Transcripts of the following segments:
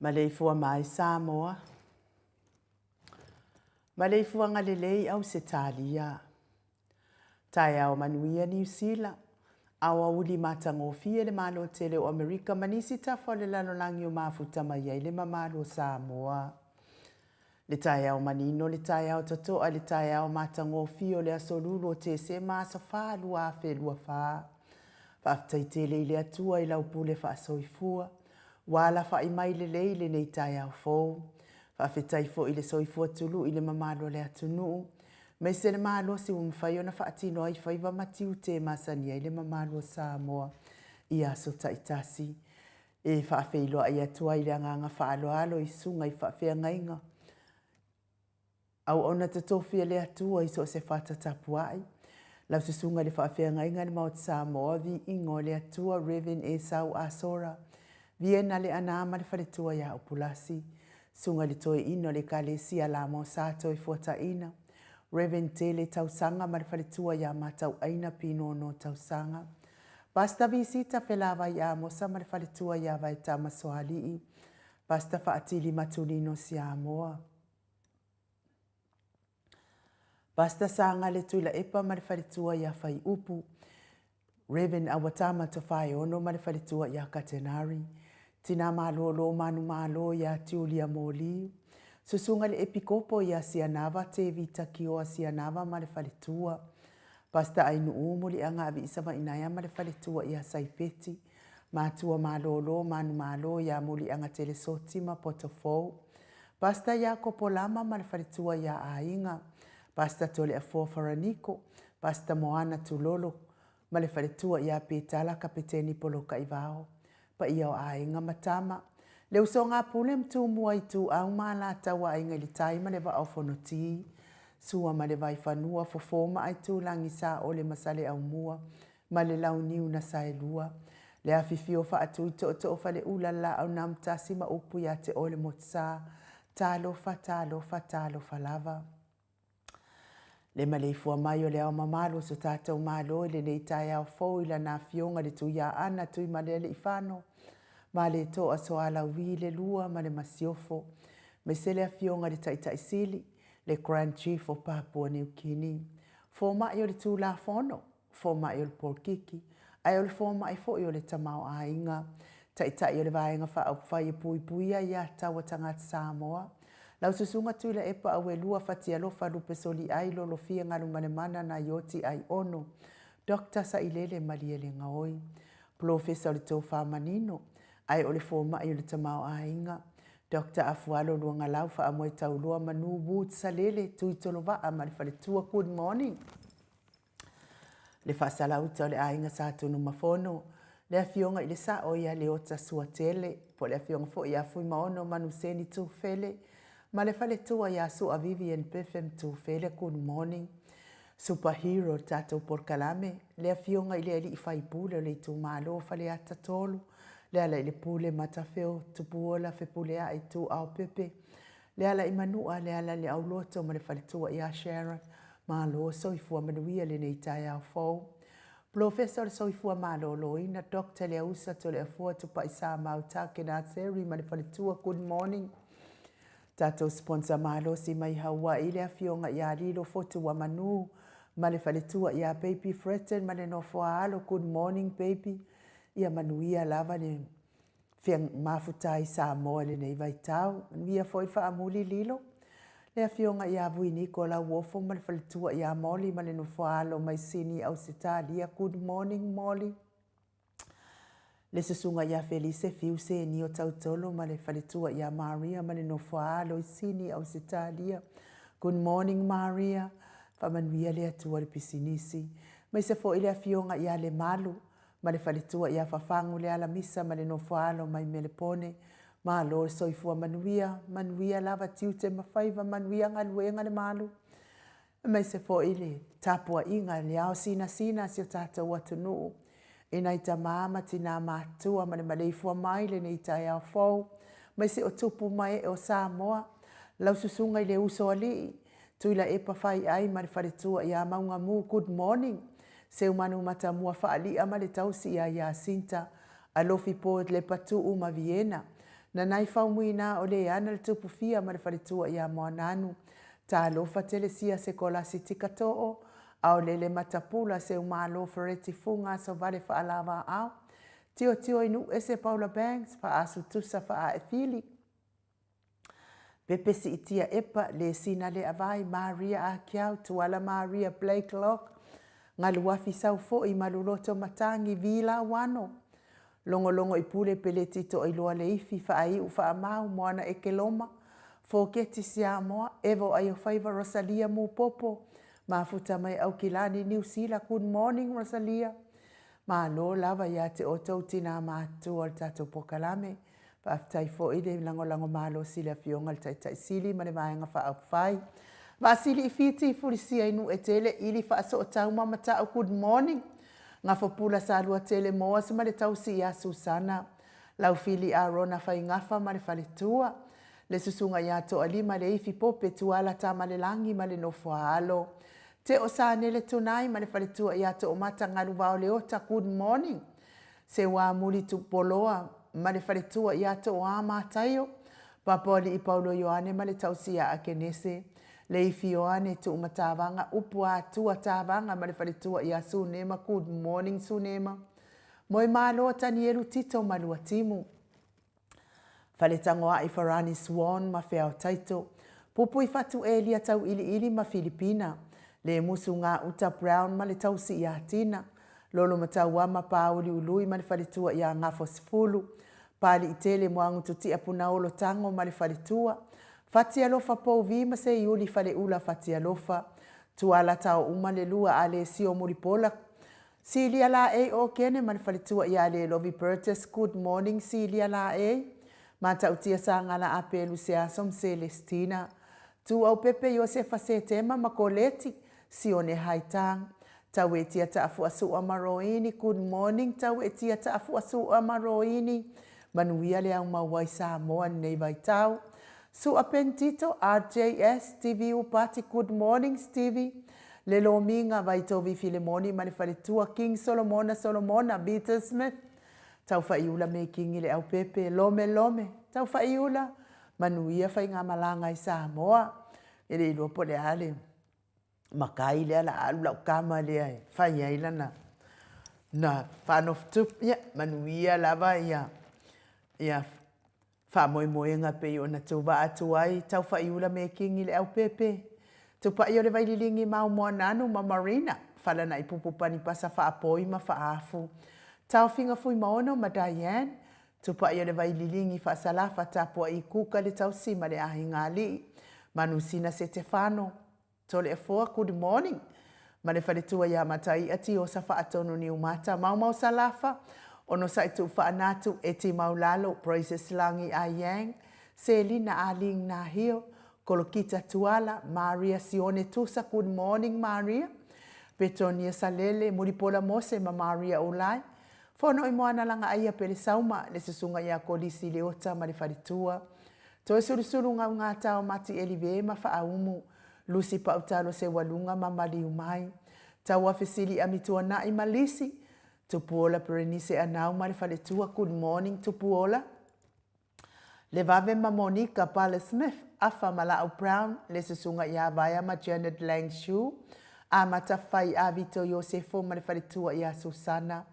Maleifua mai Samoa. Maleifua ngalelei au se talia. Tai au manuia New Zealand. Awa uli matangofia le malo tele o Amerika manisi tafa le lalo langi o mafuta mai ai le mamalo Samoa. Le tai au manino, le tai au tatoa, le tai au matangofia le asolulo te se masa faa lua fe lua faa. Faaftaitele ile atua ila upule faa soifua. Wala fa imai le leile nei tai au fou. Faafetai fo ile soifua tulu ile mamalo le atunu. Mai se le malo si umwhai ona whaatino ai whaiva matiu te masani ai le mamalo Samoa i aso taitasi. E whaafeilo ai atua i le anganga whaalo alo i sunga i whaafea ngainga. Au ona te tofia le atua i so se whata tapuai. Lau se sunga le whaafea ngainga le maot Samoa vi ingo le atua Reven e sau asora. Viena le anama le whaletua ia upulasi. Sunga le toe ino le kale si ala mo sato i fuata ina. Reverend Tele Tausanga ma le faletua ia matau aina pino no Tausanga. Pasta visita felava ia mosa ma le faletua ia vai tamasoalii. Pasta faatili matulino si Amoa. Pasta sanga le tuila epa ma le faletua ia fai upu. Reverend Awatama Tofai ono ma le faletua ia Katenari. Tina malo manu malo ia Tiulia Moli. Susunga le epikopo ia Sianava te vita kioa Sianava ma le faletua. Pasta ainu umuli anga avi isama inaya ma le faletua ia Saipeti. Matua malo manu malo ia muli anga telesoti ma Potofou. Pasta ia Kopolama ma le faletua ia Ainga. Pasta tole a Fofaraniko. Pasta Moana Tulolo ma le faletua ia Petala Kapiteni Poloka Ivao. Pa ia o Ainga matama. Le uso ngā pule mtu mua i tu au maala tawa ai ngai li taima le wa au fonoti. Sua ma le vai whanua fofoma ai tu langi sa o le masale au mua. Ma le lau niu na sa e lua. Le awhifio wha atu i to fa le ulala au namtasi ma upu ya te ole motsa. Talo fa lava. Le maleifua mai o le au mamalo so tātou malo le nei tai au fau ila nā fionga le tu ia ana tu i malele i whano. Ma le to a soala ui le lua ma le masiofo. Me se le afionga le taitaisili, le Grand Chief o Papua New Guinea. Fo mai o le tū la fono, fo mai o le porkiki, ai o le fo mai fo o le tamau a inga. Taitai o le vaenga wha au whai pui puia ia tawa tangata Samoa. Lau susunga tuila epa au e lua fatia lofa lupe soli ai lolo fia ngalu manemana na yoti ai ono. Dr. Sailele Maliele Ngaoi. Professor le tō whamanino. Ai ole fo mai le tamau a inga. Dr. Afualo luanga lau wha amoe tau lua manu wood salele tui tolo waa ma le faletua good morning. Le whasala uta o le a inga sa tunu mafono. Le afionga i le sa o ia le ota suatele. Po le afionga fo ia fui maono manu seni tu fele. Ma le faletua ia su a Vivian Pefem tu fele good morning. Superhero tato por kalame. Le afionga i le ali i faipule le tu malo fale ata tolu. Le ala i le pule matafeo tupuola fe pule a i tu au pepe. Le ala i manua le ala le au loto ma le faletua i a Sharon. Ma lo soifua manuia le nei tai au fau. Professor soifua ma lo loina. Dr. le ausa to le afua tupa i sa mauta ke na seri ma le faletua good morning. Tato sponsor ma lo si mai hawa i le afionga i a lilo fotu wa manu. Ma le faletua i a baby Fretten ma le nofua alo good morning baby. Ia manuia lava le fiang mafutai sa moa le nei vai tau. Manuia foi wha amuli lilo. Le afionga ia vui niko la uofo ma le faletua ia Molly ma le nufua alo mai sini au sitalia. Good morning Molly. Le susunga ia Felice fiuse ni o tautolo ma le faletua ia Maria ma le nufua alo sini au sitalia. Good morning Maria. Fa manuia le atua le pisinisi. Mai se fo ile afionga ia le malu. Ma le faletua ia fafangu le ala misa ma le nofoalo mai melepone. Ma lo soifua manuia lava tiute mawhaiva manuia ngaluenga le malu. Mai se fo ile tapua inga le ao sina si o tata watunu. E nai ta maama tina matua ma le maleifua mai le nei tai au fau. Mai se o tupu mai e o Samoa. Lau susunga ile uso ali. Tuila epa fai ai ma le faletua ia maunga mu good morning. Se umanu mata mua faali ama le tausi ia Sinta. Alofi po le patu uma Viena. Na nai faumuina o le ana le tupu fia ma le faletua ia moananu. Ta alofa telesia se kola sitika to'o. Au le matapula se umalo fereti funga so vale faalava au. Tio inu ese Paula Banks fa asu tusa fa a efili. Pepe si itia epa le sina le avai Maria Akiau tuala Maria Blake Lock. Ngalu wafi sau fo i maluloto matangi vila wano. Longo i pule peleti to i loa le ifi fa ai u fa amau moana e ke loma. Fo keti si amoa evo ai o faiva Rosalia mu popo. Ma futa mai au kilani New Zealand. Good morning Rosalia. Ma lo lava ia te oto tina matu al tato pokalame. Fa aftai fo i le lango malo sila fionga al tai sili ma le maenga fa au fai. Vasili i fiti furisia inu e tele ili fa so tau mama tau good morning. Nga fopula sa lua tele moa se ma le tau si ia Susana. Lau fili a rona fai ngafa ma le faletua. le susunga ia to alima le ifi pope tuala tamalelangi ma le nofo alo. Te o sa nele tunai ma le whaletua ia to o mata ngaru vao le ota, good morning. Se wā muli tu poloa ma le whaletua ia to o amataio. Papoli i Paulo Ioane ma le tausia a kenese. Le ifi Ioane tu umatavanga upua tua tavanga ma le whaletua ia sunema, good morning sunema. Moi malo tani eru tito malua timu. Whaletangoa i Farani Swan ma whiao taito. Pupu i fatu elia tau ili ma Filipina. Le musu ngā Uta Brown ma le tausi i Atina. Lolo matau wama pauli ului ma le whaletua i a ngafo sifulu. Pali i tele moangu tuti apuna olo tango ma le whaletua. Fati alofa pou vi ma se iuli whale ula fati alofa. Tuala tau uma le lua a le sio muripola. Silia la e o kene ma le whaletua i a le Lovi Burtis. Good morning Silia la e. Mata utia sa ngana apelu se asom Celestina. Tu au pepe Josefa se tema makoleti. Sione haitang. Tau e tia ta afu asu amaroini. Good morning. Tau e tia ta afu asu amaroini. Manuia le au mawai sa moa nei vai tau. Su apentito RJS TV upati. Good morning Stevie. Le lo minga vai tovi Filemoni ma le whaletua King Solomona Peter Smith. Tau whaiula me kingi le au pepe lome. Tau whaiula manuia whai ngā malanga i Samoa. E le ilopo le ale. Makai le ala alu lau kama le ai. Whai aila na whanof tup. Manuia lava ia. Ia whamoe ngā pe o na tuwa atu ai. Tau whaiula me kingi le au pepe. Tupa i o le vaililingi mau moa nanu ma Marina. Whala na ipupupani pasa whaapoi ma whaafu. Tau finga fui maono ma Diane. Tupa i o le vaililingi whaasalafa tapua i kuka le tau sima le ahi ngali. Manusina se te whano. Tole e fua, good morning. Ma le whaletua ia matai ati o sa whaatono ni umata. Mau salafa. Ono sa itu whaanatu e ti maulalo. Praises langi a yang. Selina aling na hio. Kolokita tuala. Maria Sione Tusa. Good morning Maria. Petonia Salele. Muripola Mose ma Maria Olai. Fono i moana langa aia pele sauma. Le susunga ia kolisi le ota ma le whaletua. Toi surusuru ngā tau mati elive ma whaaumu. Lucy pautalo se walunga ma mali umai. Tau afesili amitua na i malisi. Tupuola perenise anau ma le whaletua. Good morning Tupuola. Le vave ma Monica Pala Smith. Afa Malao Brown. Le susunga ia vaya ma Janet Langshu. A matawhai a Vito Yosefo ma le whaletua ia Susana.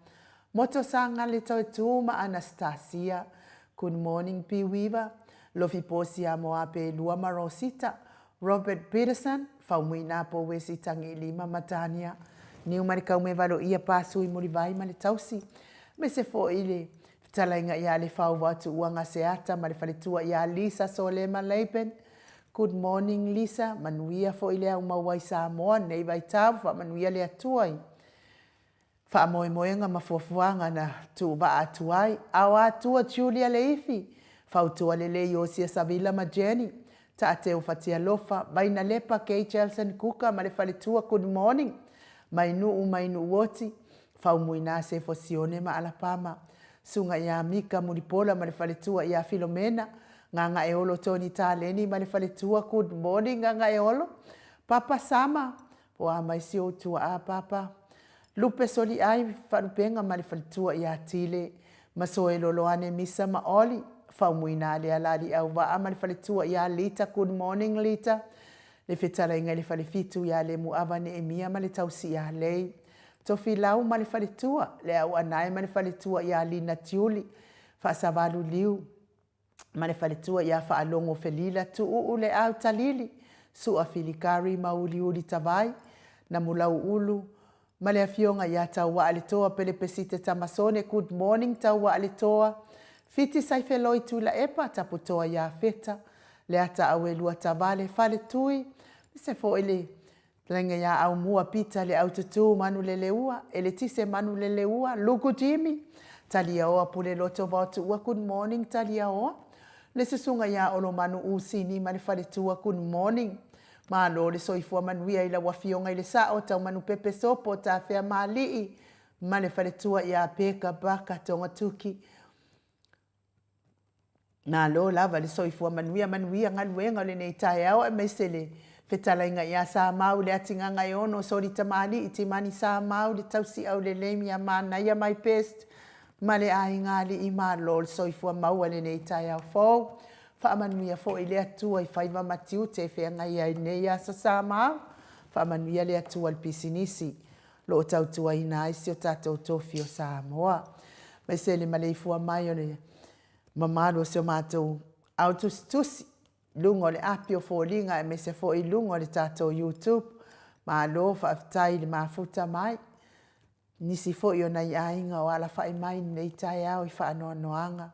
Moto sanga le tau tu ma Anastasia. Good morning P. Weaver. Lofi posi a moa pe lua ma Rosita. Robert Peterson. Faumui na po wesi tangi lima matania. Niu marikau me valo ia pasu i muri vai ma le tausi. Me se fo ile. Talainga ia le fau watu uanga seata ma le whaletua ia Lisa Solema Leipen. Good morning Lisa. Manuia fo ile au mawai sa moa nei vai tau. Fa manuia le atuai. Fa moe ma fuafuanga na tu ba atuai. Awa atua Julia Leifi. Fautua lele Yosia Savila ma Jenny. Ta ateo fatia lofa. Baina lepa Kay Chelson Kuka ma le whaletua good morning. Mainu woti. Fau muina se fosione ma alapama. Sunga ia Mika Muripola ma le whaletua ia Filomena. Nganga eolo Tony Taleni ma le whaletua good morning nganga eolo. Papa Sama. Poa mai si o tua a papa. Lupe soli ai wharupenga ma le whaletua ia Tile. Masoe loloane misa ma oli. Fau muina le alari au waa ma le whaletua ia Lita. Good morning Lita. Le whetara inga le whalefitu ia le muawa ne emia ma le tausi ia lei. Tofi lau ma le whaletua. Le au anai ma le whaletua ia Lina Tiuli. Whaasavalu liu. Ma le whaletua ia whaalongo felila tu uu le au talili. Sua filikari ma uli tawai. Na mulau ulu. Ma le afionga ia tau wa aletoa pele pesite tamasone. Good morning tau wa aletoa. Fiti saifeloi tu la epa taputoa ia feta. Le ata awe lua tavale fale tui. Se fo ele lenga ia au mua pita le au tutu manu lele ua. Ele tise manu lele ua. Luku Jimmy. Talia oa pule loto vautu ua. Good morning talia oa. Le susunga ia olo manu usini mani fale tua. Good morning. Malo le soifua manuia ila wafionga ile sao tau manu pepe sopo ta fea malii. Mane fale tua ia peka baka tonga tuki. Nā lo lava le soifua manuia ngaluenga le nei tae au e meisele fetalainga ia sa mau le atinganga e ono sori tamali i timani sa mau le tausi au le leimi a mana ia mai pest ma le aingali i malo le soifua maua le nei tae au fōu whaamanuia fo i le atua i whaiva matiu te whenga ia i nei asa sa mau whaamanuia le atua le pisinisi lo o tautua i nā isi o tātou tofi o Samoa meisele maleifua mai o le mamalo se o mātou au tusi lungo le api o fōlinga e me se fō i lungo le tātou YouTube ma lo whaafitai le mafuta mai nisi fō i o nei ainga o ala whai mai nei tai au i whaanoa noanga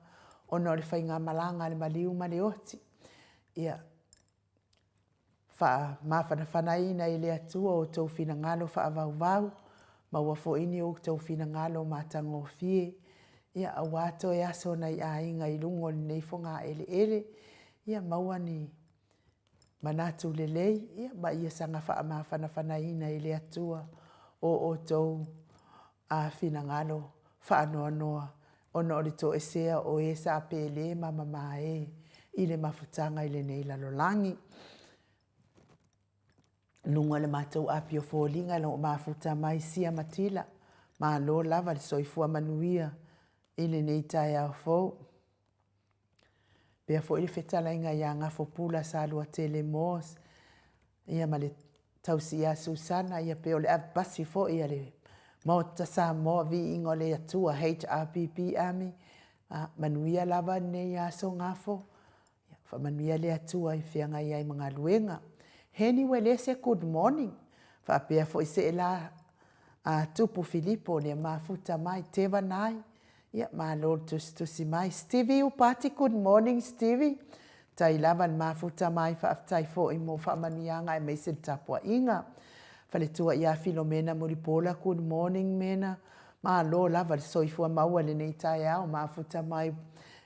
o no le whainga malanga le maliu ma le oti ia wha mawhana whanaina i le atua o tau whina ngalo wha avau ma ua fō ini o tau whina ngalo mātango fie ia awato e aso nei ainga i lungo nei fonga ele ia maua ni manatu lelei ia ba ia sanga wha mawhana i le atua o tau a whina ngalo wha noa ono o le to esea o e sa pele mama i le mafutanga i le nei lalolangi lunga le mātou api o fōlinga lo mafuta mai sia matila ma lo lava le soifua manuia i le nei tae au fōu. Pea fo i le whetalainga ia ngafo pula sa lua tele mōs. Ia ma le tausi ia Susana, ia peo le basi fo ia le mauta sa mō vi ingo le atua HRPP ami. Manuia lava nei aso ngafo. Fa manuia le atua i whianga ia i mga luenga. Heni we lese good morning. Fa pea fo i se la tupu Filipo le mafuta mai tewa nai. Ia ma lord tusi mai. Stevie upati, good morning Stevie. Tai lavan mafuta mai fa aftai fo i mo fa manianga e meisen tapua inga. Fa le tua ia Filomena Muripola, good morning mena. Ma lo lava le soifua maua le nei tai au mafuta mai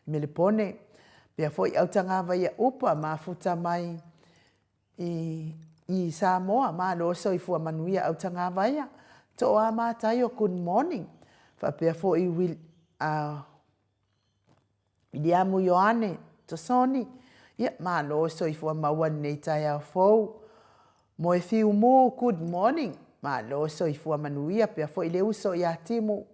melepone. Pea fo i autangava ia upa mafuta mai i Samoa. Ma lo soifua manuia autangava ia. To a matai o good morning. Fa pea fo i will Iliamu Ioane Tosoni ia ma lo soifua maua nei tai au fōu mo e fiu mo good morning ma lo soifua manuia pea fo i le uso i atimu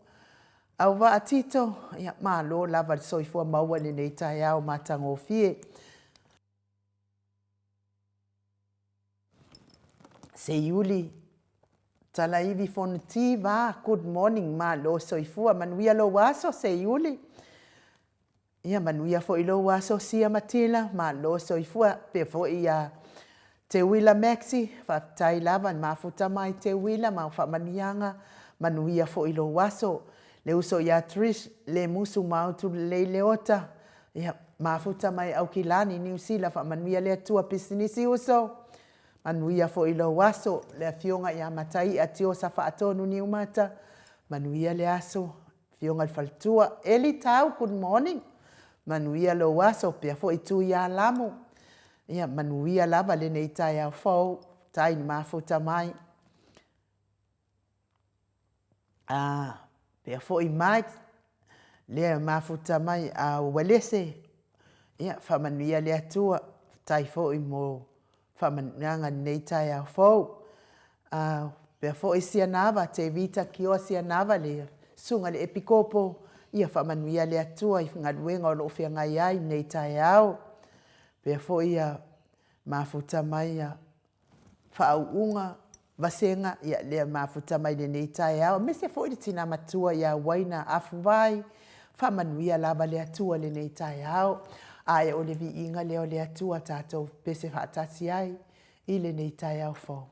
au wa atito ia ma lo lava soifua maua nei tai au matango fie se yuli Talaivi Fontiva, good morning, ma lo soifua, manuia lo waso se yuli. Ia manuia fo i lo waso sia matila, ma lo soifua, pe fo i te wila maxi, fa tai lava, ma futa mai te wila, ma fa manianga, manuia fo i lo waso. Le uso ia Trish, le musu mautu le leota, ia ma futa mai au kilani, New Zealand, fa manuia le atua pisinisi uso. Manuia fo i lo waso, le fionga ia matai atio sa whaatonu ni umata. Manuia le aso, fionga le faltua. Eli tau, good morning. Manuia lo waso, pia fo i tu ia lamu. Ia manuia lava le nei tai au fau, tai ni mafuta mai. Pia fo i mai, le mafuta mai a walese. Ia, fa manuia le atua, tai fo i mo whamanianga nei tai au fōu. Pea fo i Sianava, te vita ki o Sianava le sunga le epikopo. Ia whamanuia le atua i ngaruenga o lo whianga iai nei tai au. Pea fo i mafuta mai whaauunga vasenga. Ia le mafuta mai le nei tai au. Mese fo i le tina matua ia waina afuwai. Whamanuia lava le atua le nei tai au. Ai o le vi inga leo le atua tātou pese whaatasi ai i le nei tai au fōu.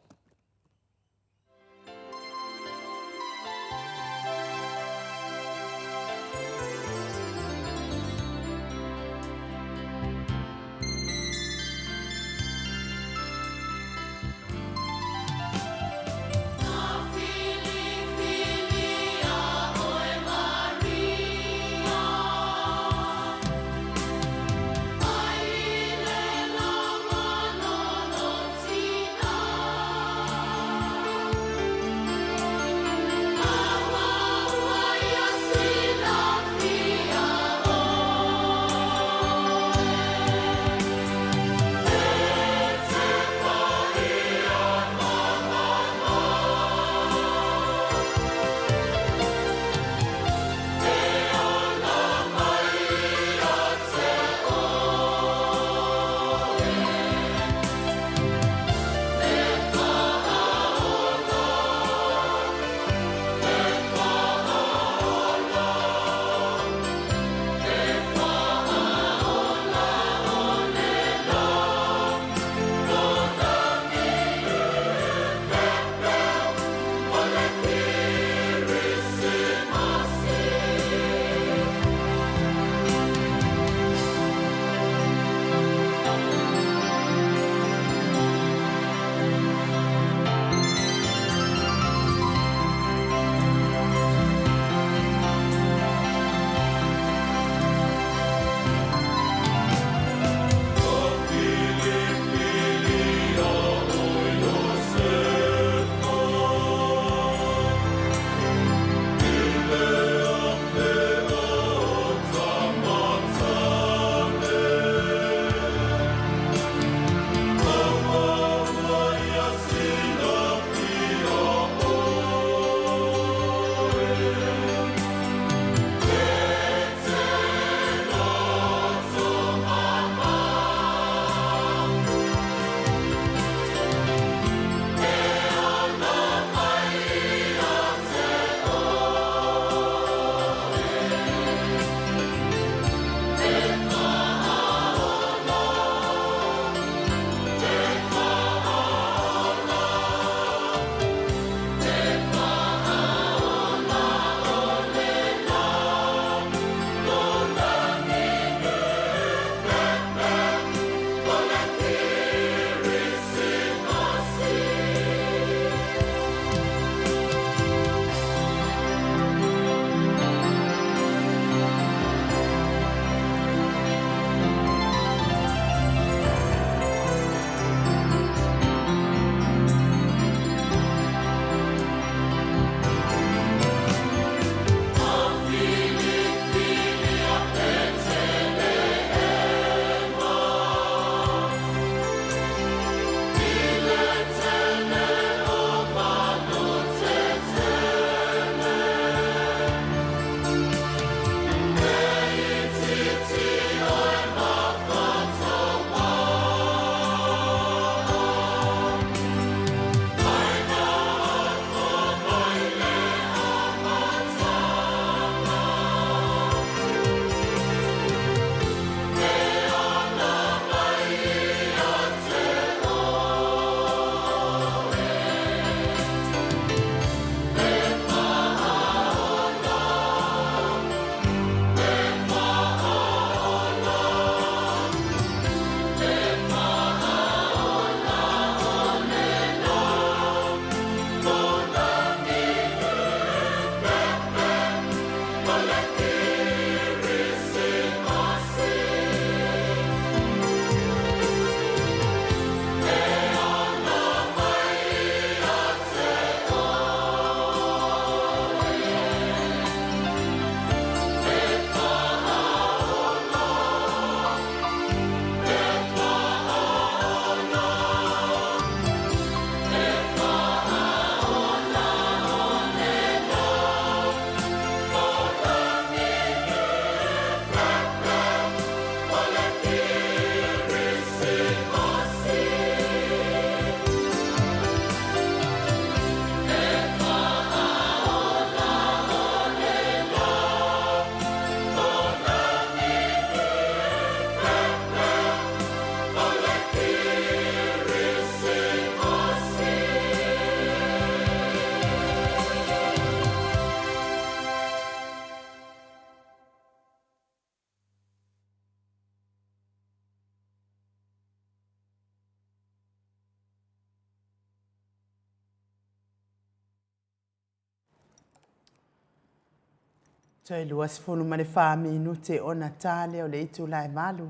Toi luas fulu mane wha minute o na tale o le itu lai malu.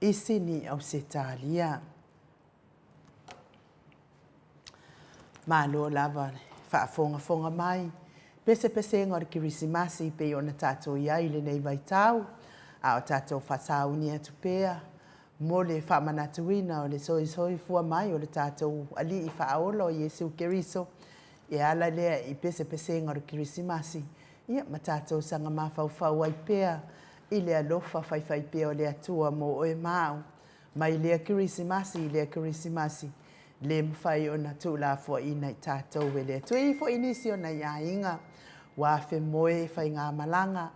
Isini au se talia. Malo lava fonga mai. Pese ngor kirisimasi pe o na tato iai le nei vai tau. A o tato whasau ni atu pea. Mo le whamanatuina o le soi fua mai o le tato ali i whaola o Yesu Keriso. E ala lea i pese ngor kirisimasi. Ia matatou sanga mawhauwhau ai pea. I lea lofa whai pea o lea tua mo oe mau. Mai lea kirisimasi. Le mwhai o na tūla fua ina i tātou e lea. Tui fua inisi o na ia inga. Wa fe moe whai ngā malanga.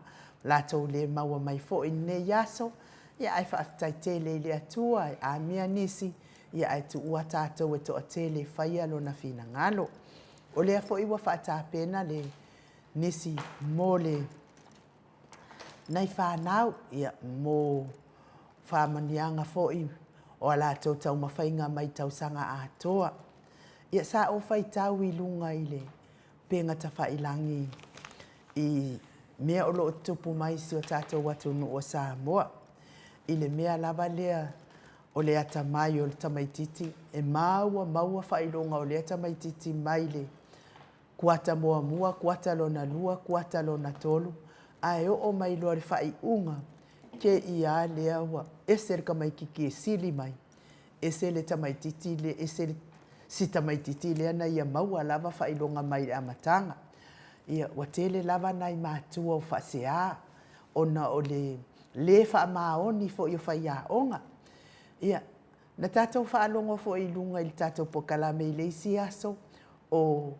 Lātou le maua mai fua ine yaso. Ia ai whaafitai tele lea tua. A mea nisi. Ia ai tu ua tātou e toa tele whai alo na whina ngalo. O lea fua iwa whaatapena le nisi mole. Nei whanau. Ia mo whamanianga fua iwa. O ala tau mawhainga mai tau sanga a toa. Ia sa o whai tau I lunga I le penga ta whailangi I mea o loo tupu mai si o tātou watu nu o Samoa. I le mea lava lea o le ata mai o le tamaititi. E maua whailonga o le ata maititi mai le kuata mua, kuata lona lua, kuata lona tolu. Ai o mai loa le whai unga. Ke ia lea wa ese ka mai kiki e sili mai. Ese le tamaititi le ese le si tamaititi le ana ia maua lava whailonga mai le amatanga. Ia watele lava nai mātua o whasea. Ona o le wha maoni fo i o whai a onga. Ia na tātou whaalonga fo I lunga I tātou pokalame I le isi aso. O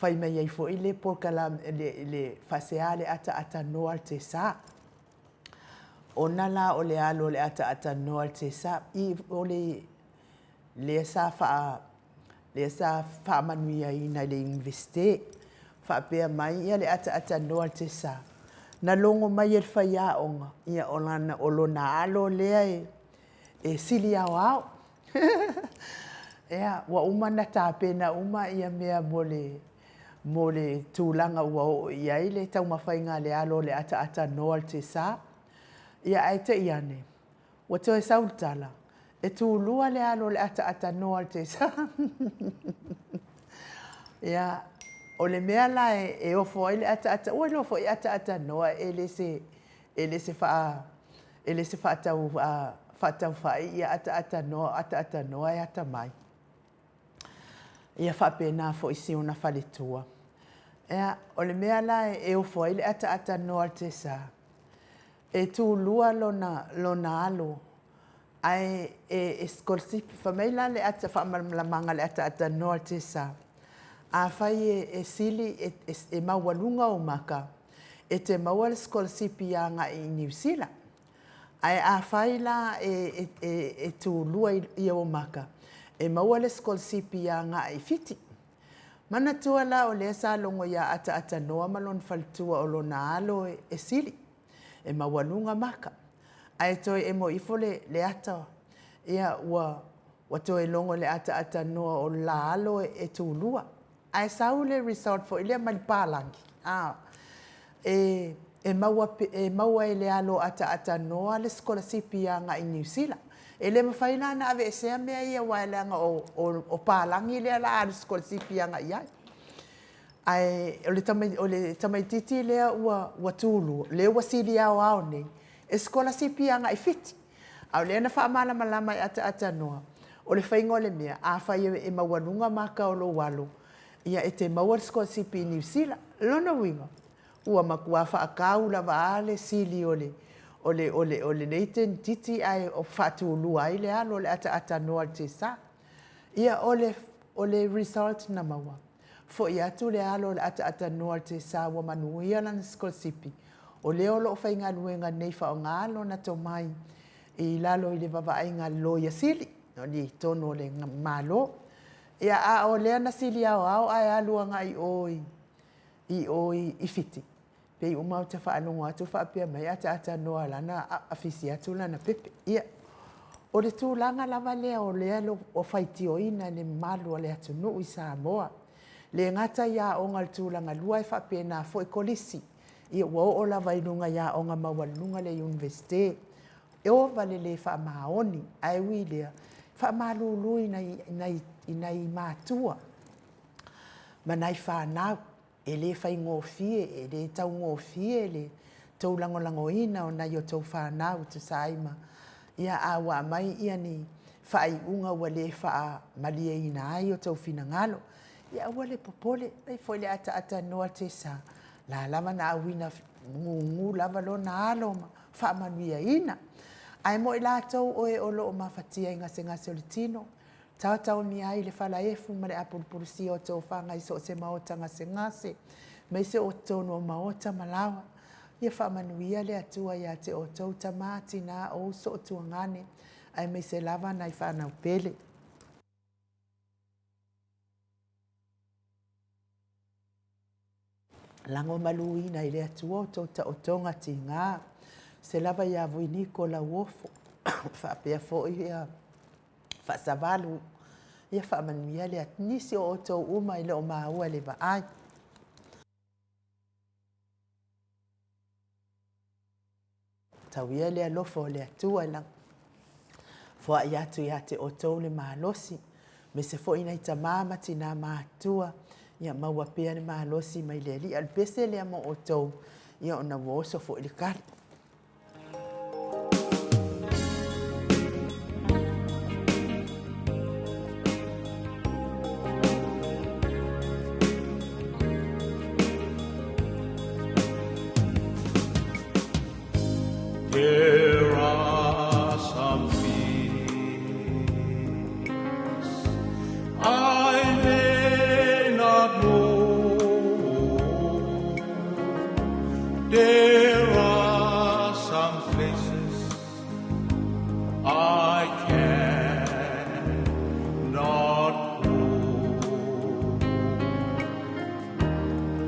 whai mai ai fo I le pokalame le whasea le ata noa te sa. Ona la o le alo le ata noa te sa. I o le sa wha manuia ina le investe. Wha pea mai ia le ata noa te sa. Na longo mai e whai a onga. Ia o lona alo lea e sili au. Ea, wa uma na tāpena uma ia mea mo le tūlanga ua o ia I le tau mawhainga le alo le ata noa te sa. Ia ai te iane. Wa toi sautala. E tūlua le alo le ata noa te sa. Ia, o le mea la e ofo ai le ata. Ua le ofo I ata noa e le se wha tau whai ia ata noa e ata mai. Ia wha pēnā fo I siuna whaletua. Ia, o le mea la e ofo ai le ata noa te sa. E tūlua lona alo. Ai e skolsipi whameila le ata whamalamanga le ata noa te sa. A whai e sili e mawalunga o maka. E te maua le skolsipi anga I New Zealand. Ai a whai la e tūlua I o maka. E maua le skolsipi anga I fiti. Mana tua la o le sa longo ia ata noa malon faltua o lona alo e sili. E mawalunga maka. Ai toi e mo ifo le ata. Ia ua toi longo le ata noa o la alo e tūlua. Ai sau le resort fo ilia malipalangi. E maua e le alo ata noa le skola sipi anga I New Zealand. E le mawhaina na ave sea mea ia waileanga o palangi le ala ale skola sipi anga iai. Ai o le tamaititi lea ua tūlu. Le wasili au nei. E skola sipi anga I fiti. Au lea na wha malama I ata noa. O le whaingo le mea. A whai e mawanunga maka o lo walo. Ia e te maua le skola sipi New Zealand. Lona winga. Ua makua wha akau lava ale sili o le leiten titi ai o whatu lua ai le alo le ata noa te sa. Ia o le result na maua. Fo I atu le alo le ata noa te sa wa manuia na skola sipi. O leo lo whainga nuenga nei wha o ngā alo na tau mai. I lalo I le vavai ngā loia sili. O ni tono le malo. Ia a o lea na sili au ai aluanga I oi I fiti. Pei umau te whaanongo atu whaapea mai ata noa lana afisi atu lana pepe. Ia. O le tūlanga lava lea o lea lo o whaiti o ina le malu o le atu nui Samoa. Le ngata ia o ngal tūlanga lua I whaapea nā fo I kolisi. ia ua o lava ilunga ia o ngā mawalunga le universite. E o vale le wha maoni, ai ui lea, wha malului nai mātua. Ma nai whanau, e le whai ngōwhie, e le tau ngōwhie, le tau langolango ina o nai o tau whanau tu saima. Ia awa mai ia ni whai unga ua le wha malia ina ai o tau whina ia ua le popole, ai foi le ata noa te sa. La lava na awina ngungu lava lo na alo ma wha manuia ina. Ai mo i lātou o e olo o mawhatia i ngase o le tino. Tau mi ai le whala efu ma le apurpurusi o tau whanga i so se maota ngase. Mai se o tono o maota malawa. Ia wha manuia le atua ia te o tau tamati na o so o tuangane. Ai mai se lava na i whanau pele. Lango maluina i le atua o tau ta o tonga ti ngā. Se lava ia voini ko la uofo. Whapea fo ia whaasavalu. Ia whaamanuia le nisi o tau uma i le o maua le vaai. Tau ia le alofo le atua lang. Fua i atu ia te o tau le mahalosi. Me se fo ina i ta mamati nā mātua. Ia maua pia le mahalosi mai le li. Alpese le amo o tau. Ia o na woso fo i le kari. There are some things I may not know. There are some places I cannot go.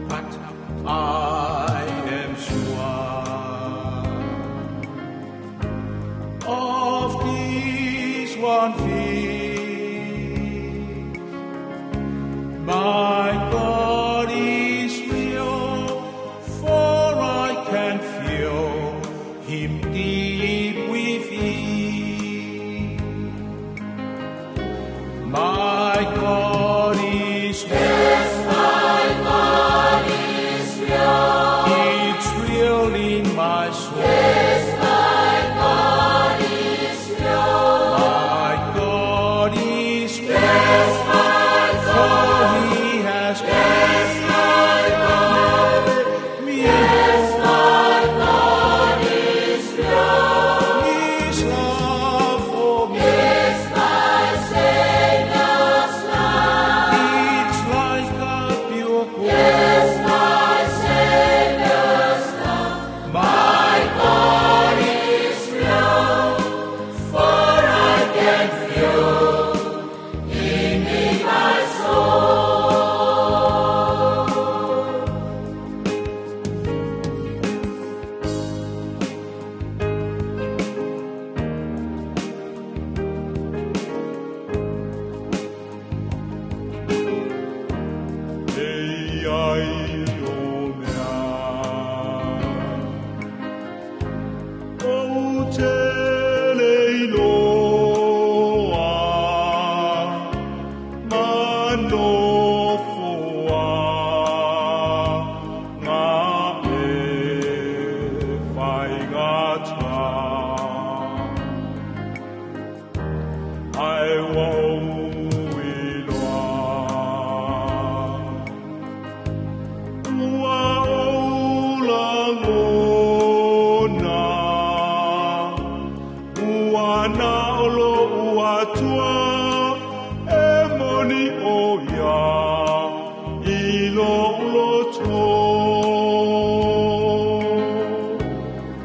But I am sure of this one thing, my God is real, for I can feel Him deep within. My God is real. Yes, my God is real. It's real in my soul. Yes,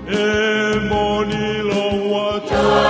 Emoni lo watua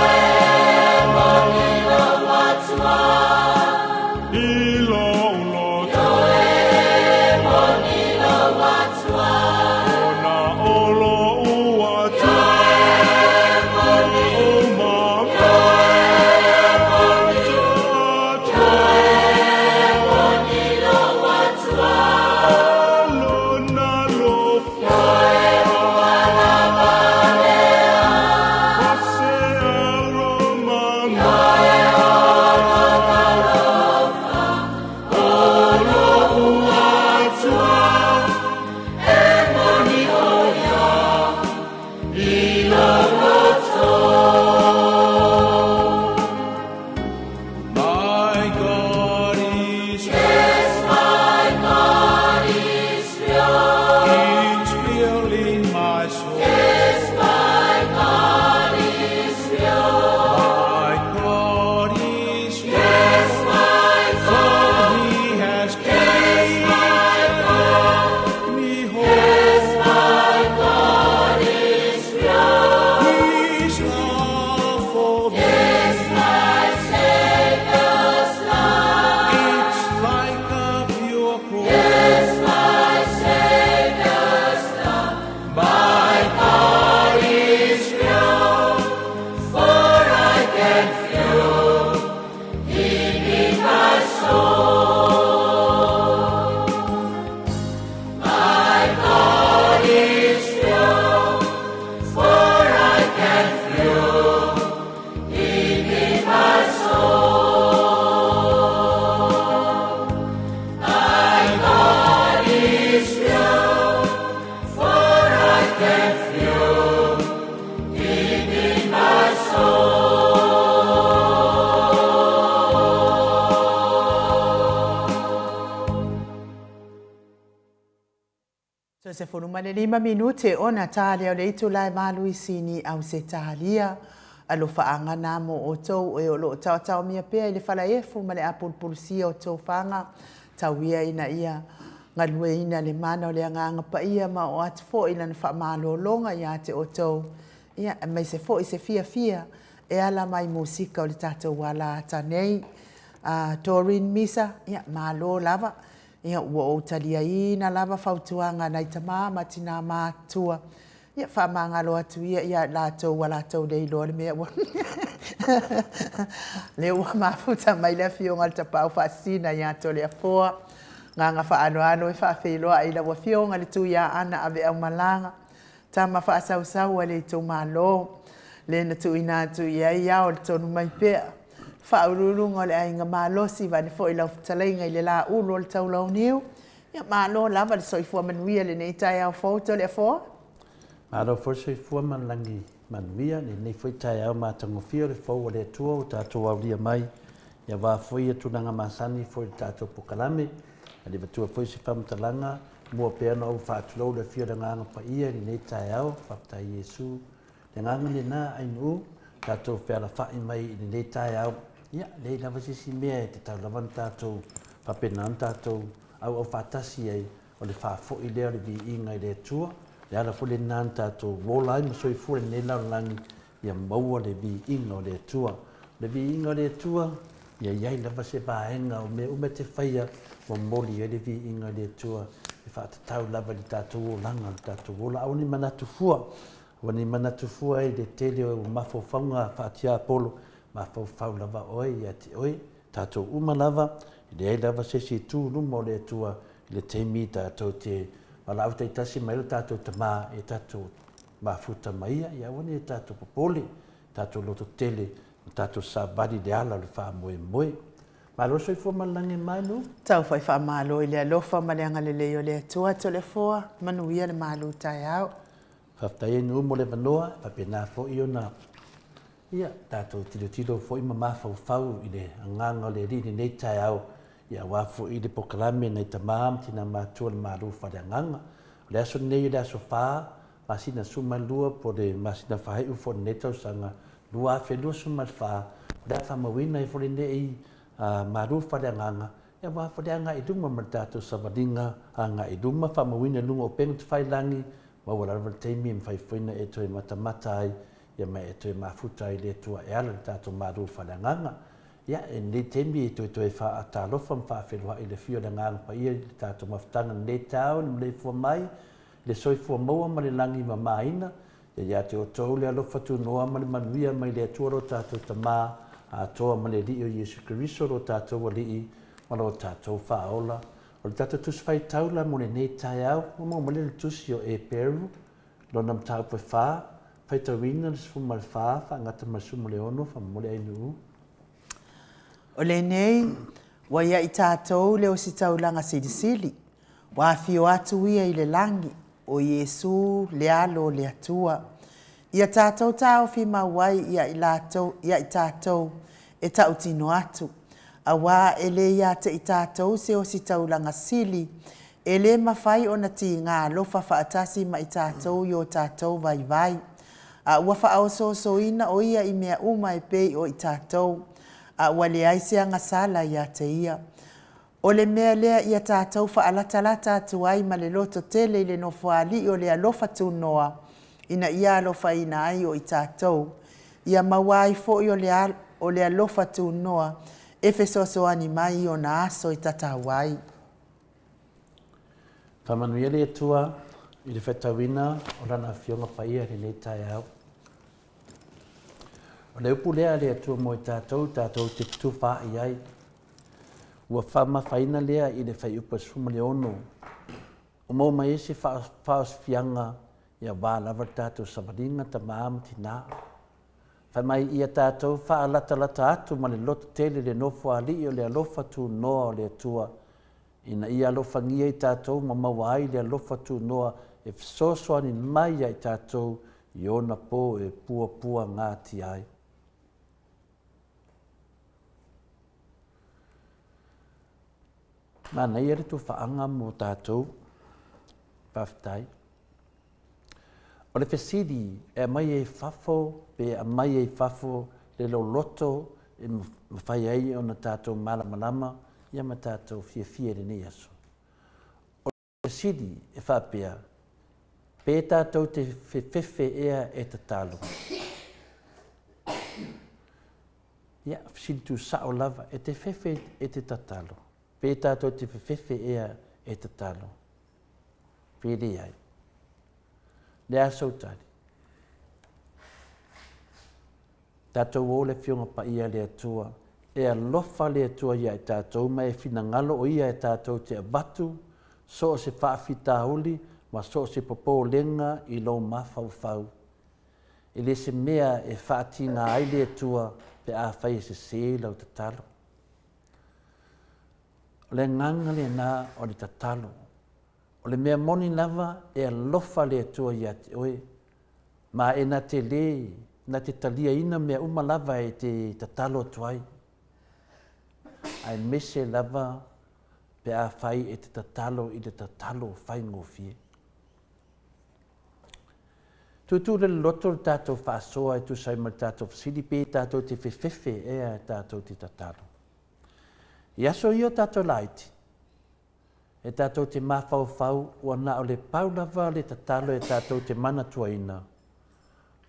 So se funuma le 5 minute ona tale o le itu lai malu isini au se talia alo faanga namo o tou e o lo tau mia pea i le fala efu ma le apulpulsia o tou fanga tauia ina ia ngalue ina le mana o le anganga pa ia ma o atu fo ina na wha malolonga ia te o tou ia mai se fo i se fia e ala mai musika o le tatou wala ata nei Torin Misa ia malo lava ia ua o talia ina lava fautuanga nai tama matina matua ia whamangalo atu ia lātou wa lātou dei loa le mea ua le ua mafuta mai le fionga le tapau whaasina ia to le afoa nganga whaano e whaawhiloa i la ua fionga le tu ia ana ave au malanga tama whaasau le tu malo le na tu ina tu ia o le tonu mai pea whaururunga le ainga malosi vane fo i lau talainga i le la ulo le tau lau niu. Ia malo lava le soifua manuia le nei tai au fauto le afoa. Malo fo soifua manlangi manuia le nei foi tai au matangofia le fau le tua o tatou aulia mai. Ia wa foi tunanga masani foi tatou pokalame. Ali batua foi se pamtalanga mua pea no au whaatulau le fia nganga pa ia le nei tai au whaptai Yesu. Le nganga le na ainu tatou whera whai mai le nei tai au. Ia, le lava sisi mea te tau lawan tātou, whapenan tātou, au whatasi ai, o le whafo i lea le vi inga i le tua, le ala fo le nan tātou, wola ai masoi fure ne laulangi, ia maua le vi inga o le tua. Le vi inga o le tua, ia iai lava se vaenga o me ume te whaia, o moli e le vi inga o le tua, e whatatau lava li tātou o langa, tātou wola, au ni manatu fua, wani manatu fua e le tele o mafo whaunga whaatia apolo, ma fau lava oi ia te oi tatou uma lava i le ai lava sesi tu luma o le atua i le teimi tatou te walau te tasi mai le tatou tamā e tatou mafuta mai ia wani e tatou popole tatou loto tele tatou sabadi le ala le wha moe ma lo soi fua malange mai no tau fai wha malo i le alofa ma le anga le leo le atua to le foa manuia le malu tai au whaftai e nu mo le vanoa papena fo i ona ia tātou tilo fo i mama fau i le anganga le rini nei tai au ia wafo i le pokalame nei tamam tina mātua le maru whare anganga. Le aso nei le aso wha, masina suma lua po le masina whahai ufo nei tau sanga lua awhi lua suma le wha, le a whamawina i fore nei maru whare anganga ia wafo le anga i dunga ma tātou savadinga anga i dunga whamawina lunga o pengu te whailangi ma wala rawa teimi mwhai whaina e toi matamata ai ia mai e toi mafuta i le tua e ala tātou maru whalanganga. Ia e nei temi e toi wha atalofa mwhawhelua i le fio le nganga pa ia le tātou mafutanga nei tau ni mlei fua mai, le soifua maua ma le langi ma maina, ia te o tau le alofa tu noa ma le manuia mai le atua ro tātou tamā, a toa ma le li o Yesu Kiriso ro tātou a li ma ro tātou whaola. O le tātou tusi whai taula mo le nei tai au, ma le tusi o e peru, lo nam tau pe wha, Paita wina le sfuma le wha, ngata masumu le ono, whamole ai nuu. O le nei, wa ia i tātou leo si taulanga silisili, wa fio atu ia i le langi, o Yesu le alo le atua. Ia tātou tau fi mawai ia i tātou e tau tino atu. A wā ele ia te i tātou se o si taulanga sili, ele mawhai o na ti ngā lofa whaatasi ma i tātou i o tātou vai. Ua whaao ina o ia i mea uma e pei o i tātou. Ua le aise anga sala ia te ia. O le mea lea ia tātou whaalata atu ai ma le loto tele i le no whaali o le alofa tu noa. Ina ia alofa ina ai o i tātou. Ia mawai fo i o le alofa tu noa. Efeso ani mai o na aso i tatawai. Whamanuia le atua i le whetawina o lana fionga paia le nei tai au. O le upu lea le atua mo i tātou te tu wha i ai. Ua whama whaina lea i le whai upa suma le ono. O mau mai esi whaos fianga ia wā lava tātou samaringa ta maamati nā. Whai mai ia tātou wha lata atu ma le loto tele le nofo ali o le alofa tu noa o le atua. Ina ia alofa ngia i tātou ma maua ai le alofa tu noa e fisosoani mai ai tātou i ona po e pua ngāti ai. Nā nei ere tu whaanga mo tātou, pawhitai. O le whesiri e mai e whafo, pe a mai e whafo le lo loto e mawhai ai o na tātou malama, ia ma tātou fia re nei aso. O le whesiri e whapea, pe tātou te whewhewhe ea e te talo. Ia, whesiri tu sao lava e te whewhe e te tatalo. Pe tātou te whewhewhe ea e te talo. Pere ai. Le asau tari. Tātou o le whionga pa ia le atua. E alofa le atua ia e tātou mai e whina ngalo o ia e tātou te abatu. So se whaafita huli, ma so se popo lenga i lo mawhau. E le se mea e whaatina ai le atua pe a whai se se lau te talo. O le nganga le nā o le tatalo. O le mea moni lava e alofa le atua ia te oe. Ma e na te le, na te talia ina mea uma lava e te tatalo tuai. Ai mese lava pe a whai e te tatalo i le tatalo whai ngofie. Tutu le loto le tātou whaasoa e tu saima le tātou whasiri pe tātou te whewhewhe ea tātou te tatalo. Iaso io tātou laiti. E tātou te mawhau ua na o le paulava le tatalo e tātou te mana tuaina.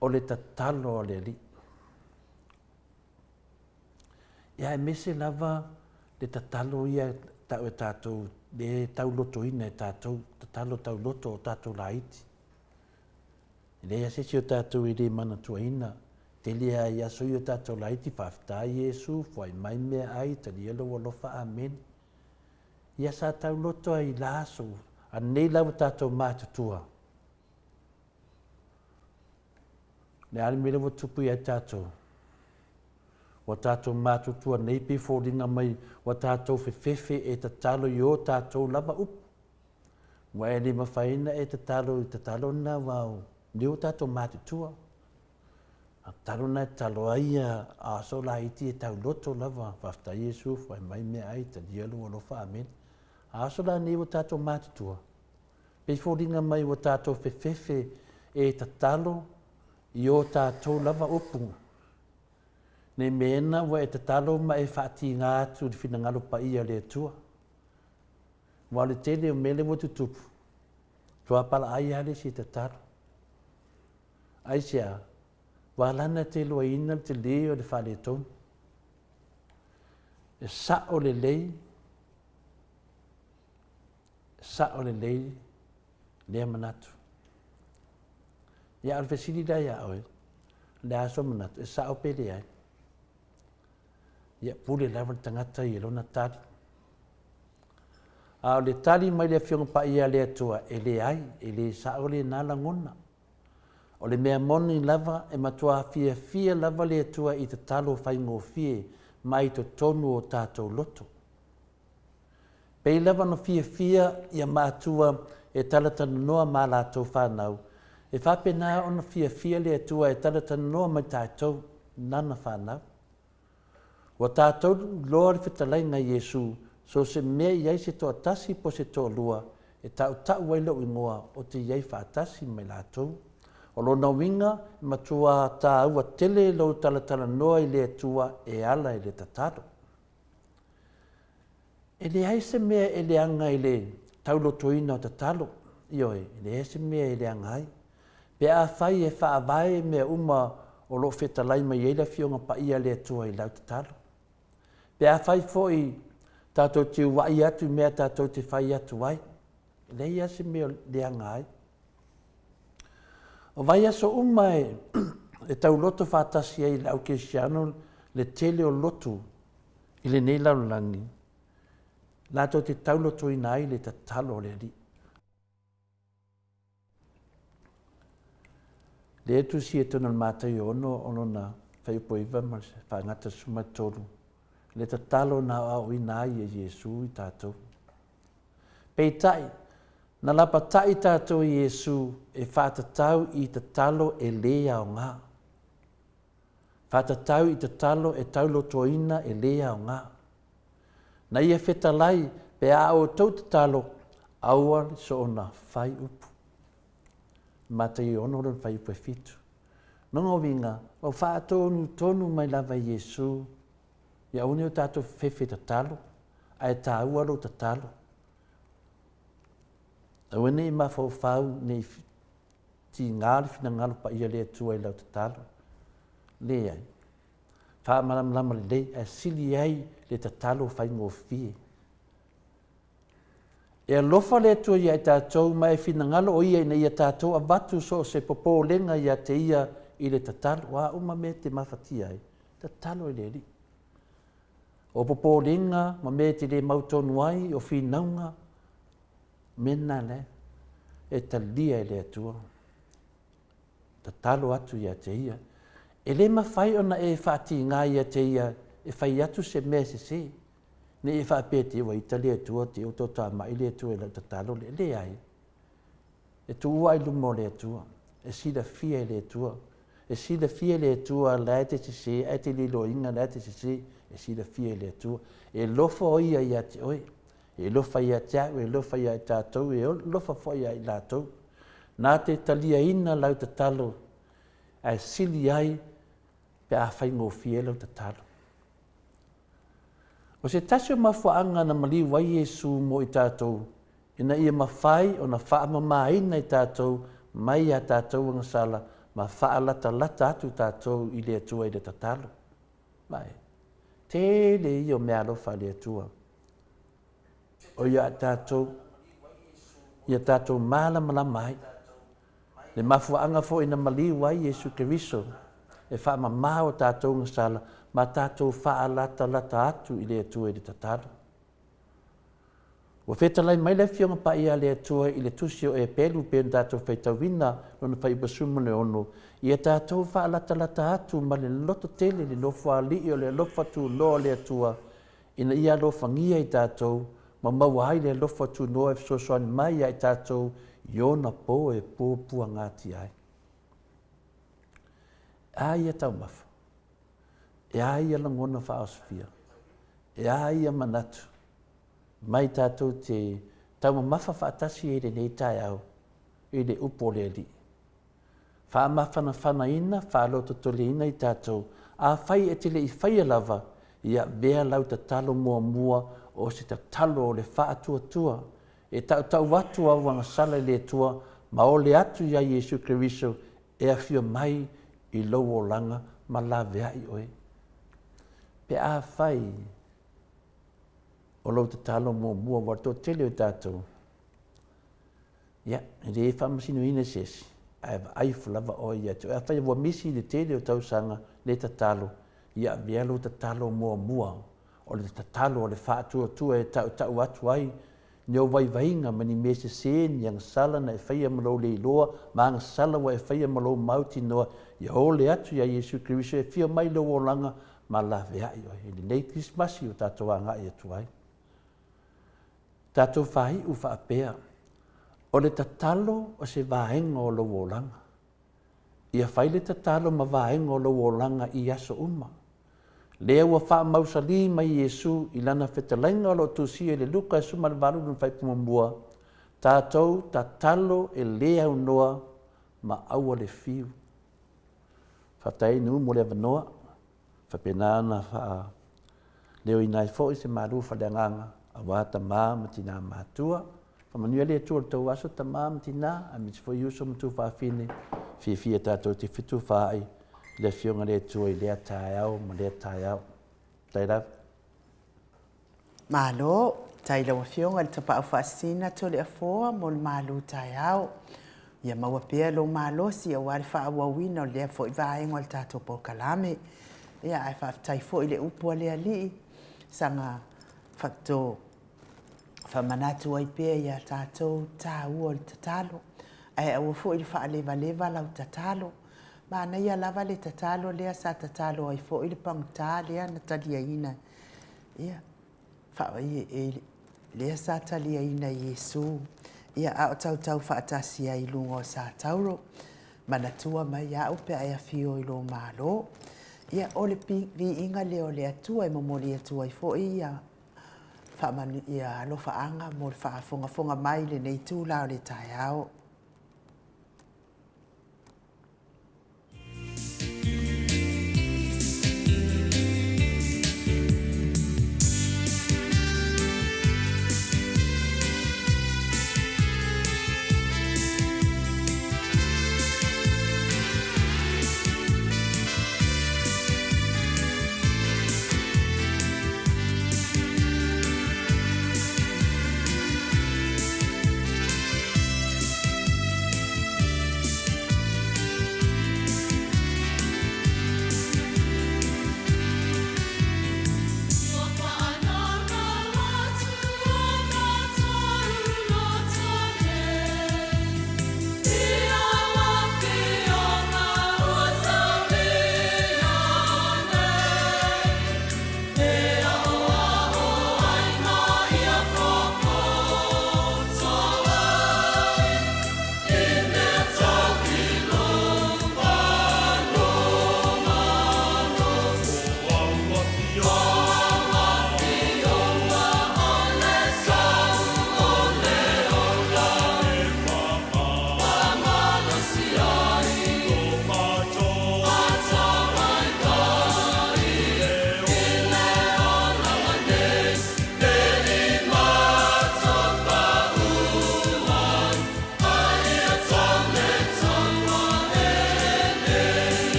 O le tatalo o le li. Ia e mese lava le tatalo ia tau e tātou le tau loto ina e tātou tatalo tau loto o tātou laiti. Le ia sesi o tātou i le mana tuaina. Te lea ia so io tātou laiti whafta Iesu, fwai mai mea ai, tali alo o lofa amen. Ia sa tau loto ai laso, a nei lau tātou mātutua. Le ali mele wa tupu ia tātou. Wa tātou mātutua nei pe fōringa mai, wa tātou whewhewhe e te talo i o tātou lava upu. Wa e le mawhaina e te talo na wau, ni o tātou mātutua. A talo na talo aia a so la iti e tau loto lava whafta Iesu whai mai mea ai ta dialu o lofa amen. A so la ni o tātou mātutua. Pei fōringa mai o tātou whewhewhe e ta talo i o tātou lava upu. Ne mena wa e ta talo ma e whaati ngā atu di whina ngalo pa ia le atua. Wa le tele o mele o tutupu. Tua pala ai hale si ta talo. Ai sia. Walana te loa ina te leo o le whale tonu. E sa o le lei. Sa o le lei. Lea manatu. Ia alwhesiri dai a oe. Lea aso manatu. E sa o pere ai. Ia pule lawan tangata i lona tari. A o le tari mai le whionga pa ia le atua. E le ai. E le sa o le nala ngona. O le mea moni lava e matua fia lava le atua i te talo whai ngofie mai to tonu o tātou loto. Pei lava no fia ia mātua e talatana noa mā lātou whanau. E whapena o na fia le atua e talatana noa mai tātou nana whanau. Wa tātou loa le whitalai ngai Iesu so se mea iai se toa tasi po se toa lua e tau wailo ingoa o te iai whaatasi mai lātou. O lona winga, matua tā ua tele lau talatala noa i le atua e ala i le tataro. E le aise mea e le anga i le taulotoina o tatalo. Ioi, le aise mea e le anga ai. Pe a whai e whaavae mea uma o lo whetalai mai eila fionga pa ia le atua i lau tatalo. Pe a whai foi tātou te wai atu mea tātou te whai atu ai. Le aise mea le anga ai. O vai aso umai e tau loto whātasi ai le au Cristiano le tele o loto i le nei laulangi. Lātou te tau loto i nai le tatalo le li. Le etu si e tona mātai ono na whaiupo iwa ma se whaangata sumatoru. Le tatalo na au i nai e Jesu i tātou. Pei tai, na lapa tai tātou i Jesu e whātatau i tatalo e lea o ngā. Whātatau i tatalo e taulotoina e lea o ngā. Na ia whetalai pe a o tau tatalo aua so ona whai upu. Mata i ono ron whai upu e fitu. Nongo winga, o whaatonu tonu mai lava Jesu. Ia une o tātou whewhe tatalo, ai tā ua ro tatalo. Au ene i mawhau whau nei ti ngāri whina ngalu pa ia lea tua i lau tatalo. Le ai. Wha maram le e sili ai le tatalo whai ngō fie. E alofa le tua ia i tātou mai whina ngalo o ia ina ia tātou a watu so se popo lenga ia te ia i le tatalo. Wa uma me te mawhatia ai. Tatalo i le li. O popo lenga ma me te le mautonu ai o whinaunga. Mena le. E talia i le tua. Tatalo atu ia te ia. E le mawhai ona e whaati ngā ia te ia, e whai atu se mea se. Ne e whaapea te iwa i tali atua, te utota mai le atua e lau tatalo le ai. E tu ua i lumo le atua, e sida fia le atua. E sida fia le atua la te se, e te lilo inga la te se, e sida fia le atua. E lofa o ia ia te oi, e lofa ia te au, e lofa ia tātou, e lofa fo ia i lātou. Nā te talia ina lau tatalo, ai sili ai, pe a whai ngō fielo te talo. O se tasio mawhaanga na maliu wai Jesu mo i tātou, ina ia mawhai o na wha mamaina i tātou, mai a tātou ang sala, ma wha lata atu tātou i le atua i le tatalo. Mai, tele i o mea lofa le atua. O ia tātou, ia tātou māla mai, le mawhaanga fo ina maliu wai Jesu Keriso, e wha ma o tātou ngasala, ma tātou wha lata atu i le atua i le tatalo. Wa whetalai mai le fionga pa ia le atua i le tusio e pelu pe tātou whaitawina lona whai basuma le ono, i e tātou wha lata atu ma le loto tele le lofa li o le lofa tu loa le atua, ina ia lofa ngia i tātou, ma maua hai le lofa tu noa e fsosoani mai i tātou, iona po e pōpua ngāti ai. Ai tau mafu. E ai langona whaosfia. E ai manatu. Mai tātou te tau mafa whaatasi e nei tai au. E le upo le li. Wha mawhana whana ina, wha loto tole ina i tātou. A whai e te le i whai lava. Ia bea lau ta talo mua o se ta talo o le wha atua. E tau watu au wanga sala le tua. Ma o le atu ia Jesu Keriso. E a whio mai i lau o langa ma la vea i oe. Pe a whai o lau te talo mua wato tele o tātou. Ia, e whamasino ina sesi. Ai fulava o ia tu. E a whai wa misi le tele o tau sanga le ta talo. Ia, vea lau te talo mua. O le ta talo o le wha atua e tau atu ai. Neo waivainga mani mese sēni ang sala na e whaia malo le iloa, ma ang sala wa e whaia malo mauti noa, i ole atu ia Jesu Keriso e whia mai lo o langa, ma la vea i oi. Ele nei Krismasi o tātou a ngai atu ai. Tātou whahi u whaapea, o le tatalo o se vaenga o lo o langa. Ia whai le tatalo ma vaenga o lo o langa i aso uma. Lea ua wha mausali mai Jesu i lana whetalainga o lo tusi e le luka e suma le varu nun whaipumambua. Tātou ta talo e lea unoa ma aua le fiu. Whatai nu mo le avanoa. Whapena ana wha leo i nai fo i se maru whaleanganga. A wata maa matina mātua. Whamanua lea tua tau aso ta maa matina. A miti fo iuso mtu whaafine. Fia tātou te whitu whaai. Le fionga le tua i lea tai au, ma lea tai au. Tai rau. Malo, tai lawa fionga le tapa au whaasina to le afoa mo le malu tai au. Ia maua pea lo malosi o wale whaawawina o lea fo i vaengo al tato po kalame. Ia ai whaftai fo i le upu a lea li. Sanga whakto whamanatu ai pea ia tato tā ua le tatalo. Ai au fo i le wha leva leva lau tatalo. Mana ia lava le tatalo lea sa tatalo ai fo i le pangta lea na talia ina. Ia wha lea sa talia ina Yesu. Ia au tau whaatasi ai lungo sa tauro. Manatua mai au pe ai afio i lo malo. Ia ole vi inga leo le atua i momoli atua i fo ia. Whamanu ia alo whaanga mo le whaafonga mai le nei tū lao le tai au.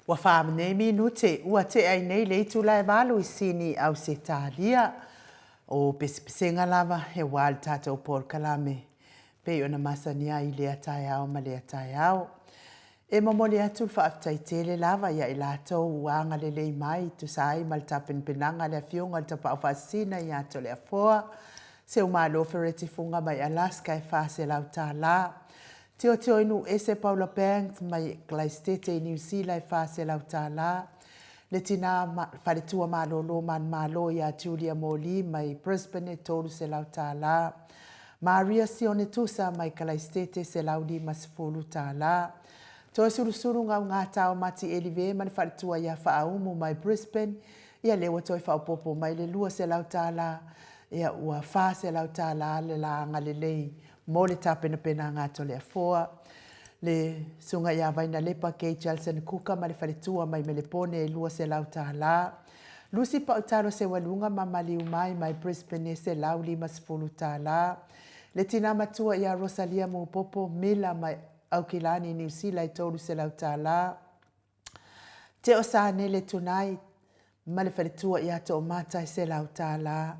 Wa whaamene minute ua te ai nei le itu lai walu I sini au se tālia o pesipesenga lava he wāli tātou Paul Kalame. Pei ona masania I lea tai au ma lea tai au. E mamole atu whaaftai tele lava ia I lātou uanga le lei mai tu sai mal tapen penanga le fionga le tapa awhasina I ato le afoa. Se umalo fereti funga mai Alaska e whase lau tā la. Teo inu ese Paula Banks mai Glaistete I New Zealand I whase lau tā la. Le tina wharetua malolo man malo ia Julia Moli mai Brisbane e tolu se lau tā la. Maria Sione Tusa mai Glaistete se lau di masifulu tā la. Toe surusuru ngā tau mati elive mani wharitua ia whaaumu mai Brisbane. Ia lewa toi whaupopo mai le lua se lau tāla. Ia ua wha se lau tāla le la ngalelei. Mo le tāpena pena ngā tole a foa. Le sunga ia vaina lepa kei Jalson Kuka mani wharitua mai Melepone e lua se lau tāla. Lucy Pautaro se walunga mamaliu mai Brisbane se lau 5 tāla. Le tina matua ia Rosalia Mupopo Mila mai Aukilani New Zealand tolu se lau tāla. Te o sa nele tunai male wharitua ia to o matai se lau tāla.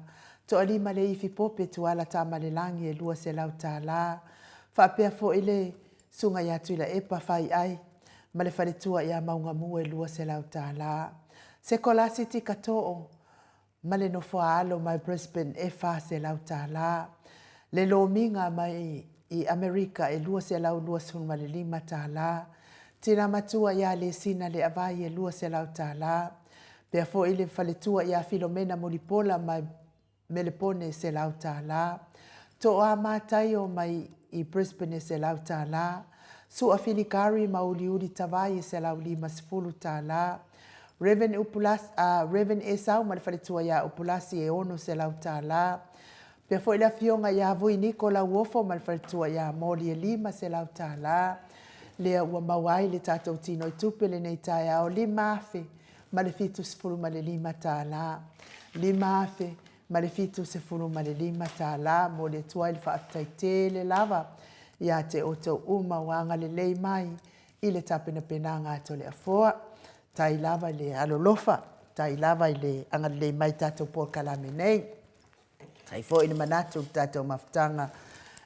To alima le ifi pope tuala ta malelangi e lua se lau tāla. Whapea fo ile sunga ia tuila epa whai ai. Male wharitua ia maunga mua e lua se lau tāla. Se kolasi ti katoo, male no fua alo mai Brisbane e wha se lau tāla. Le lo minga mai i Amerika e lua se lau 5 tāla. Tina matua ia le sina le avai e lua se lau tāla. Pea fo ile whaletua ia Filomena Molipola mai Melepone se lau tāla. To a mātai o mai i Brisbane se lau tāla. Sua Filikari mauliuri tawai se lau 5 tāla. Reverend Esau ma le whaletua ia Upulasi e ono se lau tāla. Pea fo ila fionga ia vui Nikola Uofo ma le whaletua ia Moli e 5 se lau tāla. Lea ua mawai le tātou tino i tupe le nei tae ao 5 afe ma le 7 ma le 5 tāla. 5 afe ma le 7 ma le 5 tāla mo le tua il whaatai te le lava. Ia te oto uma wanga le lei mai i le tapena penanga ato le afoa. Tai lava le alolofa, tai lava le anga le mai tātou por kalame nei. Tai fo ina manatu tātou maftanga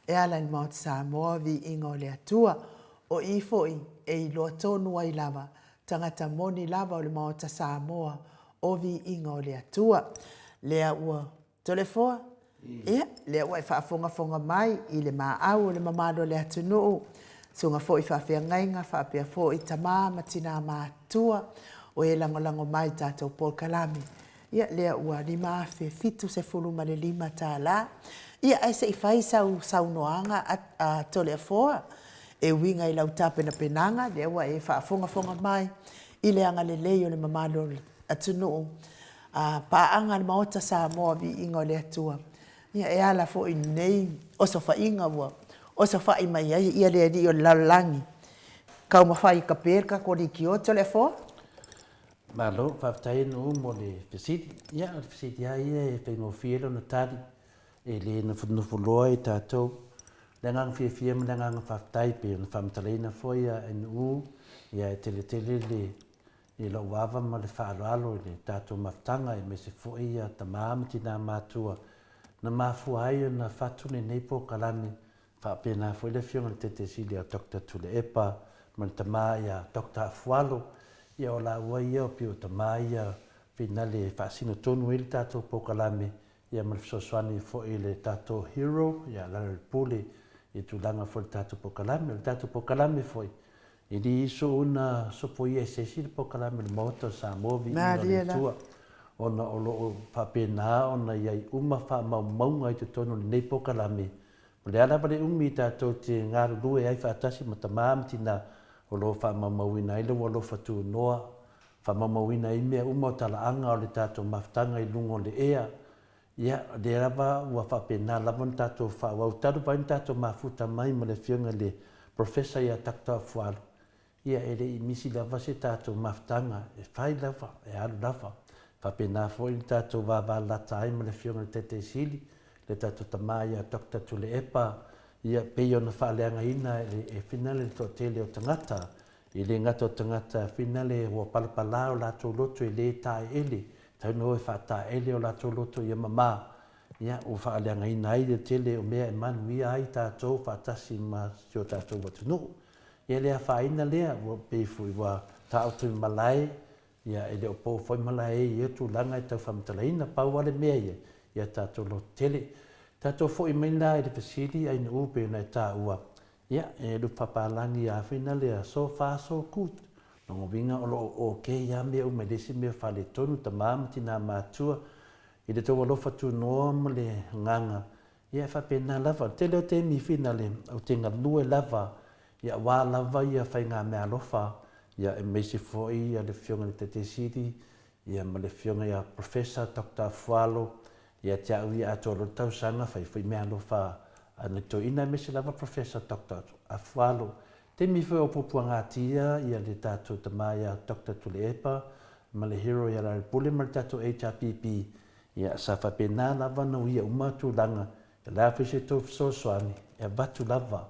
e ala ni Mount Samoa vi ingo le atua. O i foi e i loa tonu ai lava, tangata moni lava o le Mount Samoa o vi ingo le atua. Lea ua tolefoa? Ia, lea ua e whaafonga mai i le maa au o le mamado le atunuu. Sunga fo i whawhia ngainga, whapea fo i tamā matina mātua o e langolango mai tātou Paul Kalame. Ia lea ua 5 afe 7 ma le 5 tāla. Ia ai se i whai saunoanga a tole a foa. E winga i lau tāpena penanga, lea ua e whaafonga mai i le anga le lei o le mamalo atunuu. Paanga le maota Samoa vi ingo le atua. Ia e ala fo i nei o so whainga ua. O sa whai mai ia lea di o lalangi. Kau mawhai ka perka kori ki o tole fo? Malo, whaftai no mo le fesiti. Ia, le fesiti ia e whaingo whielo na tari. E le na whunufuloa i tātou. Le ngang whia ma le ngang whaftai pe na whamtaleina fo ia en u. Ia e tele le e la uawa ma le whaaloalo le tātou maftanga e me se fo ia ta maamati nā mātua. Na mafua ai na whatune nei po kalame. Whapena fo le fionga te sili a Dr. Tule Epa, man tama ia Dr. Afualo, ia o la ua ia o pio tama ia finale whaasino tonu ili tātou Pokalame, ia man fisosoani fo ile tātou hero, ia Larry Pule, i tūlanga fo le tātou Pokalame, le tātou Pokalame foi. I di iso una sopo ia sesi le Pokalame le moto sa movi ina le tua. Ona o lo whapena, ona iai uma wha maunga i te tonu nei Pokalame. Le ala pare umi tātou te ngāru lue ai whaatasi ma tamāmiti nā o lo whamamauina i lewa lo whatu noa. Whamamauina i mea uma o talaanga o le tātou maftanga i lungo le ea. Ia, le rawa ua whapena lavon tātou whawau taru pain tātou mafuta mai ma le whiunga le professor ia takta fualu. Ia e le i misi lava se tātou maftanga e whai lava, e alu lava. Whapena fo i tātou wawa lata ai ma le whiunga le tete sili. Le tātou tamāia Dr. Tule Epa, ia peo na whaaleanga ina e finale to tele o tangata. I le ngata o tangata finale o palapala o lātou loto i le tae ele. Tau no e whata ele o lātou loto i mamā. Ia o whaaleanga ina ai le tele o mea e manu ia ai tātou whatasi ma si o tātou watunu. Ia lea whaina lea o pefu i wa tātou malai. Ia ele o pō whai malai i etu langa i tau whamatalaina pau wale mea ia. Ia tātou lo tele. Tātou fo i meina i le fasili ai na upe na tā ua. Ia, e lu papalangi a whina lea so far so good. Nongo winga o lo o ke ia mea u medesi mea whale tonu ta mamati nā mātua. I le tō alofa tu noa ma le nganga. Ia whapena lava. Tele o te mi whina le au te ngalue lava. ia wā lava ia whai ngā mea alofa, ia e meisi foi ia le fionga ni Tete City, ia ma le fionga ia Professor Dr. Afualo, ia te au ia ato alo tausanga whai mea alofa ana to ina meisi lava Professor Dr. Afualo. Te mi whai opopua ngā tia ia le tātou tamaya Dr. Tuleepa, ma le hero ia la pule ma le tātou HRPP, ia sa whapena lava na ia umatu langa, ia la whise tō whasoswani, ia watu lava,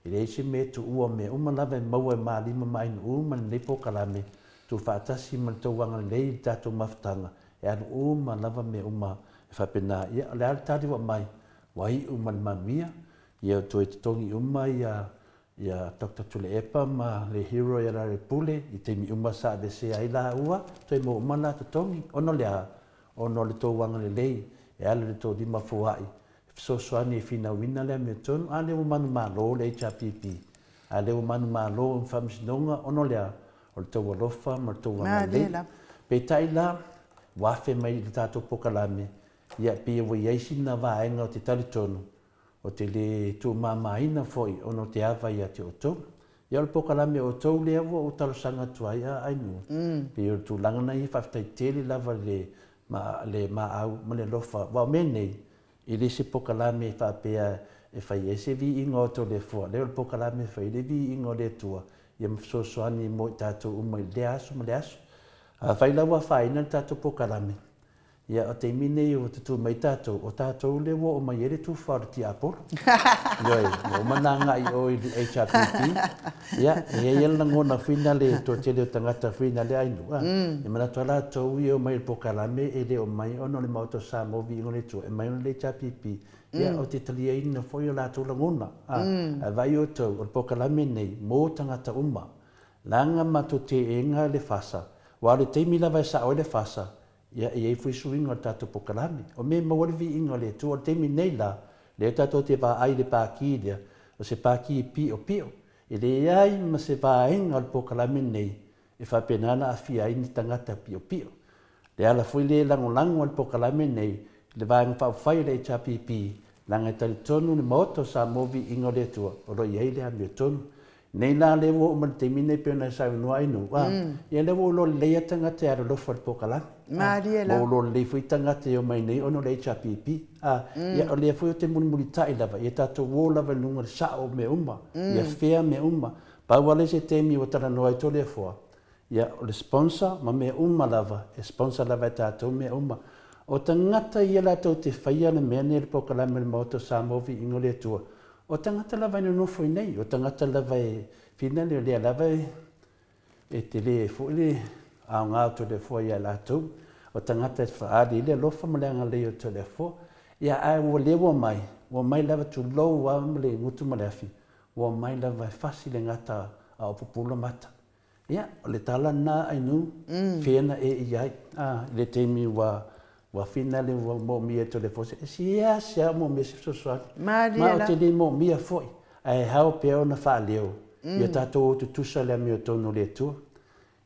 i reisi me tu ua me uma lava e maua e maalima mainu uma ni lepo kalame, tu whaatasi ma tau wanga lei tātou mawhtanga, e anu uma lava me uma e whapena, ia le ala tāri wa mai, wai uma ni manuia, ia tu e tongi uma ia Dr. Tuleepa ma le hero ia la repule, i te mi uma sa de se ai la ua, tu e mo uma la tongi, ono lea, ono le tō wanga le lei, e ala le tō lima fuai, so soani e fina wina le me tonu, a leo manu malo le HRPP, a leo manu malo in whamsinonga, ono lea, o le tō walofa, ma le tō wanga lei. Pe tai la, wafe mai le tātou pokalame, ia pia wa iaisi na vaenga o te tali tonu, o te le tū mamaina foi, ono te awa ia te otou. Ia le pokalame o tau lea wa o talosanga tuai a ainu. Pia o tū langana i whaftai tele lava ma au, ma le lofa, wa menei, i le se pokalame e whapea e whai ese vi ingo to le fua. Leo le pokalame whai le vi ingo le tua. Ia mawsosoani mo i tātou umai le aso, ma le aso. Whai lawa whaina le tātou pokalame. Ia o te mine o te tū mai tātou, o tātou le wo o mai ere tū whare ti aporo. Ioi, o mananga i o i HRPP. Ia, e iela ngona whina le tō tele o tangata whina le ainua. E mana tō la tōu i o mai le pokalame e le o mai ono le mauto sa movi ingo le tū, e mai ono le HRPP. Ia, o te talia ina foi o la tō la ngona. A vai o tōu, o le pokalame nei, mō tangata uma. Langa mato te enga le fasa. Wa le teimi lava e sa o le fasa. Ia e fui suinga tātou pokalame. O me mawarivi inga le tu o temi nei la, le tātou te wā ai le pāki lea, o se pāki pio pio. E le ai ma se wā inga le pokalame nei, e whapenana a fia ini tangata pio pio. Le ala fui le langolango le pokalame nei, le wāinga whai le HRPP, langa tali tonu le maoto sa movi inga le tua, o roi ei le anu e tonu. Nei la le wo o te mine pe na sa no ai no. Ia le wo lo le tanga te ara lo for pokala. Mariela. Wo lo le fu tanga te o mai nei ono le HRPP. Ia o le fu te mun tai lava. Ia tato wo lava lunga sa o me uma. Ia fea me uma. Pa wale se te mi o tara no ai to le fo. Ia o le sponsor ma me uma lava. E sponsor lava tato me uma. O tangata ia la to te faia na me ne pokala me moto sa movi ingole tua. O tangata lava no foi nei, o tangata lava e fina le lava e te le foi le a ngā to le foi ia la tau. O tangata whaari le lofa malanga le o to le fo. Ia ai o le wo mai lava tu low wa le ngutu maleafi. Wo mai lava fasi le ngata a o popula mata. Ia, o le tala na ainu, whiena e iai, le teimi wa fina le mo mia to le fose sia mo me so ma o te le mo mia foi ai hau pe ona fa leo ia tato tu sala mi to no le tu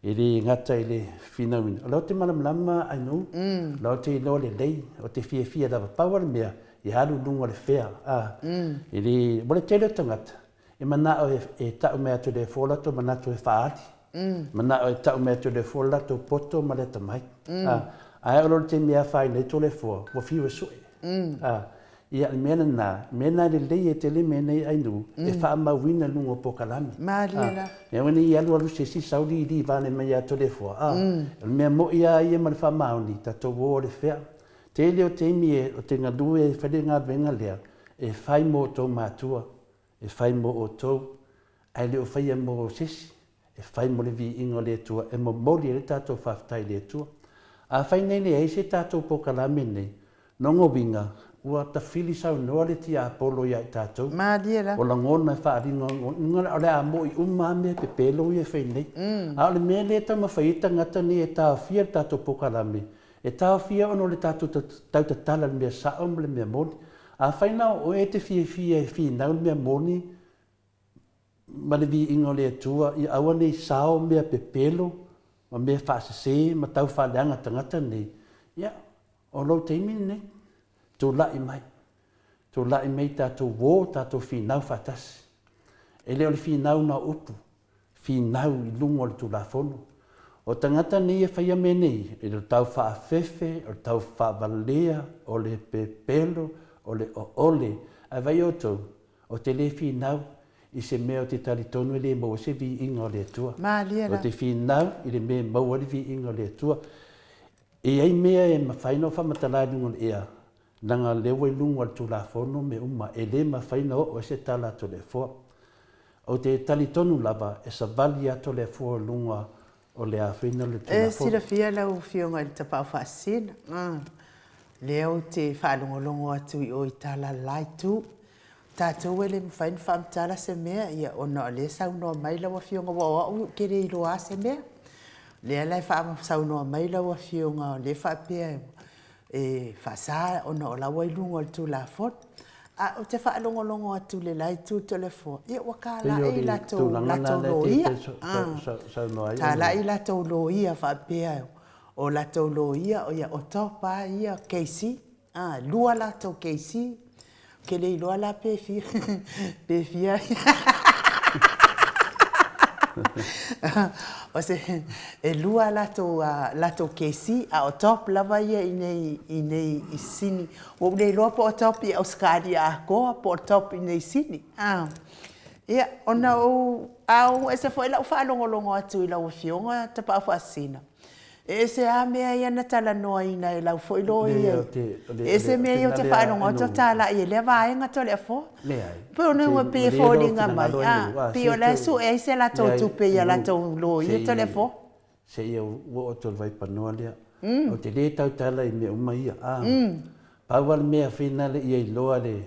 ili ngata ile fina win lo te malam lama ai no lo te lo le dei o te fia da power mia i halu lunga le fea ili bole tele tangata e mana o e ta me to le fola to mana to e faati mana o ta me to le fola to poto ma le tamai ai o te mea whai nei tole fua, wa whiwa sui. Ia mena le lei e te le mena i ainu, e wha mawina lungo pokalami. Mariela. E wani i alu se si sauri i vane mai a tole fua. Mea mo ia ia ma le wha mauni, tato wo le whea. Te leo te imi o te ngadu e whare ngā venga lea, e whai mo tau mātua, e whai mo o tau, ai leo whai mo o sisi, e whai mo le vi ingo le tua, e mo mori e tato whaftai le tua. A whai nei le eise tātou pokalame nei, nongo winga, ua ta whili sau noa le ti a polo ia i tātou. Mariela. O la ngona whaaringa, ngana o le a mo i umame pe pelo i e whai nei. A le mea le tau mawhaita ngata ni e tāo fia tātou pokalame. E tāo fia ono le tātou tautatala le mea saom le mea moni. A whai nao o e te fia e fia nau le mea moni, ma le vi ingo le atua, i awa nei sao mea pe pelo, ma me whaasese, ma tau whaaleanga tangata nei. Ia, o lau teimi nei, tō lai mai. Tō lai mai tātou wō, tātou whinau whatasi. e leo le finau na upu, finau I lunga o le tulafono. O tangata ni e whaia me nei, e le tau whaafefe, o le tau whaavalea, o le pepelo, o le ole, a vai o tau, o te le finau, I se mea o te talitonu e le mau se vi inga o le atua. O te finau, I le mea mau o le vi inga o le atua. E ai mea e mawhaina o whamatalai o le ea, nanga lewa I lunga o le tulafono me uma, e le mawhaina o se tala to le fua. O te talitonu lava, e sa vali ato le fua lunga o le awhina le tulafono. E sira fia lau fionga I te pau whaasina. Leo te whaalongolongo atu I o I tala lai tu. Tātou e le mwhain whaamtala se mea, ia ona o le saunoa mai lawa fionga wa o kere I loa se mea. Lea lai whaama saunoa mai lawa fionga o le whaapea e whaasa ona o lawa I lunga o le tulafono. O te whaalongolongo atu le lai tu telefo. Ia wakala e lato loia. Tala e lato loia whaapea o lato loia o ia o topa ia keisi. Lua lato keisi. Ke le iloa la pefia. Pefia. O se e lua lato keisi a o top lava ia I nei I sini. O le loa po o top I auskari a koa po o top I nei sini. Ia, ona au e se foi lau whaalongolongo atu I lau fionga te pau whaasina. E se a mea ia na tala noa ina e lau foi lo ia. E se mea ia o te whaanonga o tala i e lea vaenga to lea fo. Peo ne ua pe fōringa mai. Peo lea su e se la tau tupe ia la tau lo ia to lea fo. Se ia ua o tol vai panoa lea. O te le tau tala I mea uma ia. Paua le mea whina le ia I loa le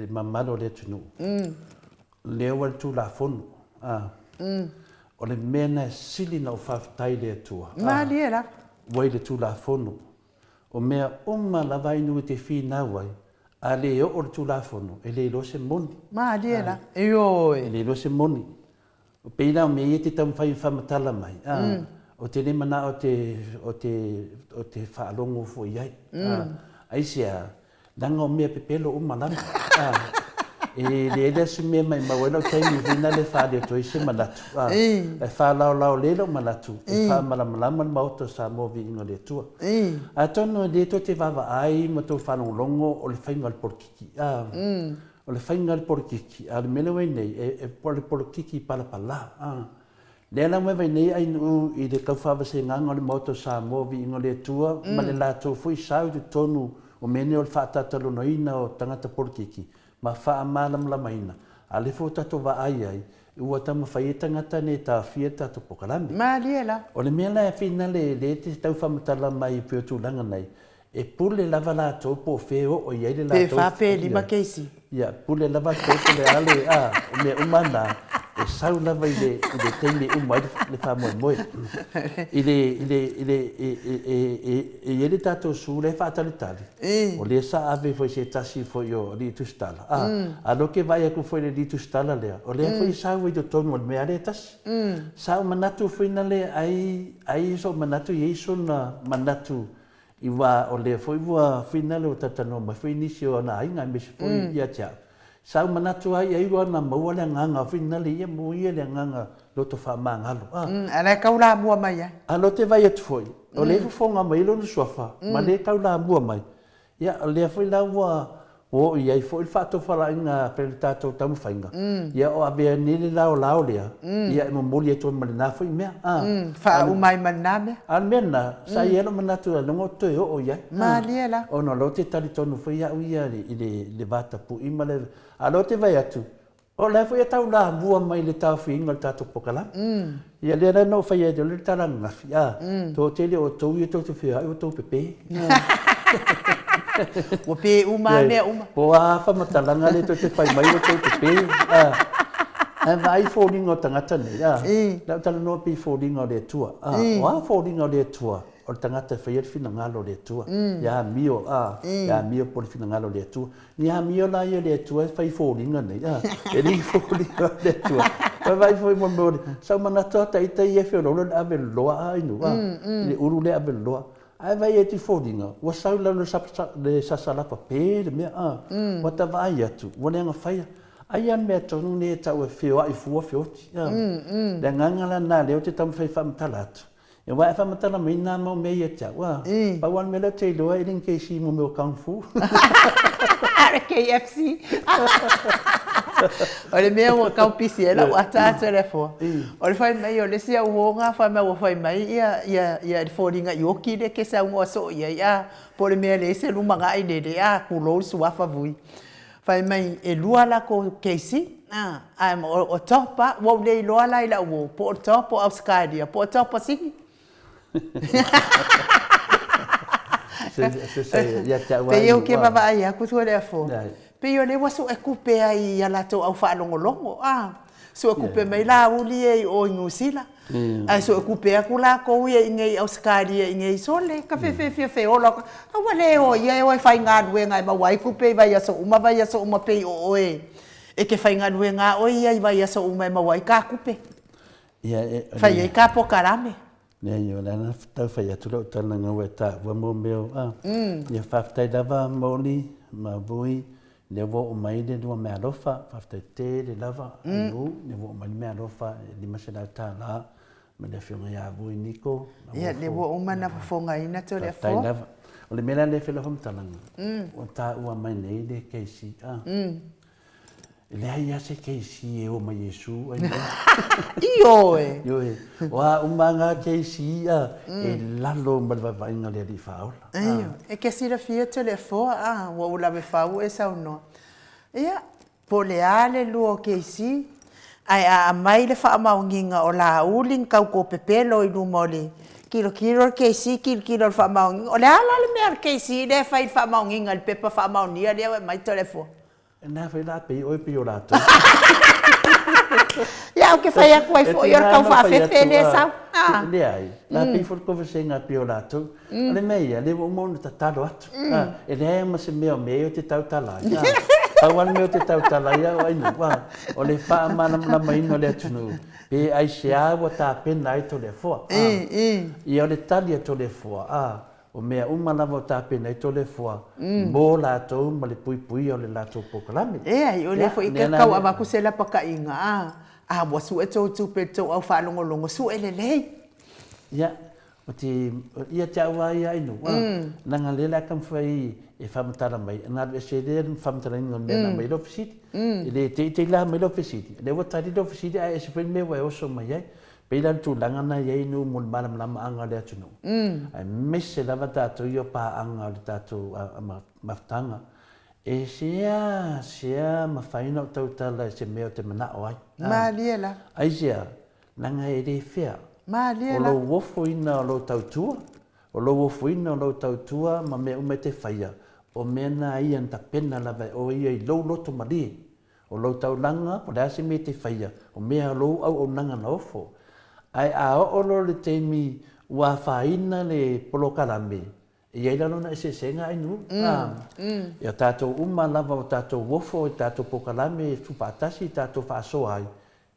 mamalo le tunu. Lea wal tu la fono. O le mena sili na o whawhatai le atua. Maali era. Wai le tū la whono. O mea oma la vainu te whina wai. A le o le tū la whono. E le lo se moni. Maali era. E oi. E le lo se moni. O peina o mea te tam whai whamatala mai. O te lemana o te whaalongo fo iai. Aisia, danga o mea pepelo o malama. E le ele se me mai mawela taimi vina le fa de toi se manatu e fa lao le lo manatu e fa malama mauto sa mo vi ngo le tua a tono de to te vava ai mo to fa no longo o le fainga al porkiki o le fainga al porkiki al mele we nei e por porkiki para pala le la me vai nei ai no I de ka fa se nganga le moto sa mo vi ngo le tua ma le la to foi sa de tonu o mene o fa tatalo no ina o tangata porkiki ma wha amalam la maina. A le fo tato wa ai, ua tama whaieta ngata ne ta fia tato pokalami. Maali ela. O le mea la whina le te tau whamatala mai pio tūlanga nei. E pule lava la tō po wheo o iei le la tō. Pe whape lima keisi. Ia, pule lava tō po le ale o mea umana. E sau lava I le teimi umai le whamoe moe. I le tato su le whaatalitali. O le sa ave foi se tasi foi o li tustala. A loke vai aku foi le li tustala lea. O lea foi sau I do tonu o mea le tasi. Sau manatu foi na le ai so manatu Yesu na manatu. Iwa o le foi wa fina le o tatano ma foi nisi o na inga me foi ia tia. Sau manatu ai wa na maua le nganga fina le ia mo ia le nganga loto fa mangalo. Ala kaula mua mai ya. A lote vai atu foi. O le fonga mai lo no sofa. Ma le kaula mua mai. Ia le foi la wa o ia foi il fatto fala inga per tato tamu fainga. Ia o ave ni le lao lea. Ia mo moli to malina foi mea. Fa umai maname. Almena sa yelo manatu no to o ia. Maali ela. O no lote tali tonu foi ia ia le vata pu imale. A lote vai atu. O le foi tau la bua mai le tau finga tato pokala. Ia le no foi ia le taranga. Ia to tele o to ia to fia o to pepe. O pe uma me uma. Po a fa matalanga le to te fai mai o to pepe. E vai fōringa o tangata nei. Lau tala noa pi fōringa o le tua. O a fōringa o le tua. O tangata whaier fina ngalo le tua. Ia mio ia mio por fina ngalo le tua. Ni ha mio la ia le tua fai fōringa nei. E ni fōringa le tua. Vai foi mo mo. Sa manata tai tai e whioro ave loa ai nu. Le uru le ave loa. Ai vai e ti fōringa. Wa sau la le sasalapa pe le mea. Wa ta vai atu. Wa lenga whaia. Ai an mea tonu ne tau e whio i fua whioti. Le ngangala nā leo te tamu whai whamatala atu. E wai whamatala mai nā mau mei e tia. Pauan me leo te iloa i ring keisi mo meo kung fu. Are KFC. O le mea ua kau pisi e la ua tātua le fua. O le whai mai o le sia uonga whai mai ua whai mai ia le whoringa i oki le ke sa ungoa so ia po le mea le se lumanga i le kulou suafa vui. Whai mai e lua la ko keisi. O topa, wau le iloa la i la uo. Po o topa au skadia, po o topa singi. Pe eu ke baba ai aku tu le fo. Pe yo le waso e kupe ai ya la to au fa longo. So e kupe mai la uli e o ngusila. Ai so e kupe aku la ko ia ngai au skadia ngai sole ka fe o la. Au le o ia o fai nga we ngai ba wai kupe vai ya so uma pe o e. E ke fai nga we nga o ia vai ya so uma ma wai ka kupe. Fai e ka po karame. Nea yo lana tau whai atu lau tana ngā wai tā ua mō meo Ia whaftai lava mōli ma vui le wo o mai le dua mea lofa whaftai te le lava anu le wo o mai mea lofa lima se lau tā la ma le whiunga ia vui niko Ia le wo o mana whafonga ina to le whaftai lava o le mera le whila hom talanga o tā ua mai nei le keisi Le ai ase keisi e o mai Yesu ai. Io e. Io e. Wa umanga keisi e lalo malva inga le di faula. E che si la fia telefo wa ula be fau e sa no. Ia po le ale luo keisi ai a mai le fa maunginga o la ulin kau ko pepelo i lumoli. Kilo keisi kilo fa maunginga. O le ala le mer keisi le fa fa maunginga le pepa fa maunia le mai telefo. Na foi lá pe oi pe orato. Ya o que fai a coi foi o que fa fefele sa. Le ai. Na pe for conversinga pe orato. Le meia le o mondo tatalo atu. E le ma se meo te tau tala. Awan meo te tau tala ia ai no wa. O le fa mana na mai no le tunu. Pe ai se a wa ta pena ai to le fo. I o le talia to le fo. O mea uma lava o tāpena i tole fua. Mō lātou ma le pui o le lātou pokalame. Ai, o le fo i ka kau amaku se la pakainga. Wa su e tau tupe tau au whalongolongo, su e le lei. Ia, o te, ia te awa ia inu. Nanga lela kam whai e whamatara mai. Nā e se rea whamatara ingo mea na mai lofisiti. Le te la mai lofisiti. Le watari lofisiti a e se whain mea wai oso mai ai. Peilan tu langana ye nu mun malam lama anga le atu no. Ai mese lava tātou i o pā anga le tātou maftanga. E sea mawhaina o tautala e se mea o te manao ai. Ma liela. Ai sea, nanga e re whea. Ma liela. O lo wofo ina o lo tautua. O lo wofo ina o lo tautua ma mea ume te whaia. O mea na ia nta pena lava o ia i lo loto mali. O lo taulanga, o le ase me te whaia. O mea lo au o nanga na ofo. Ai a olo le teimi wa faina le polokalame. E ai lalo na e se senga ai nu. Ia tātou uma lava o tātou wofo, e tātou pokalame, e tupatasi, tātou whaasoa ai.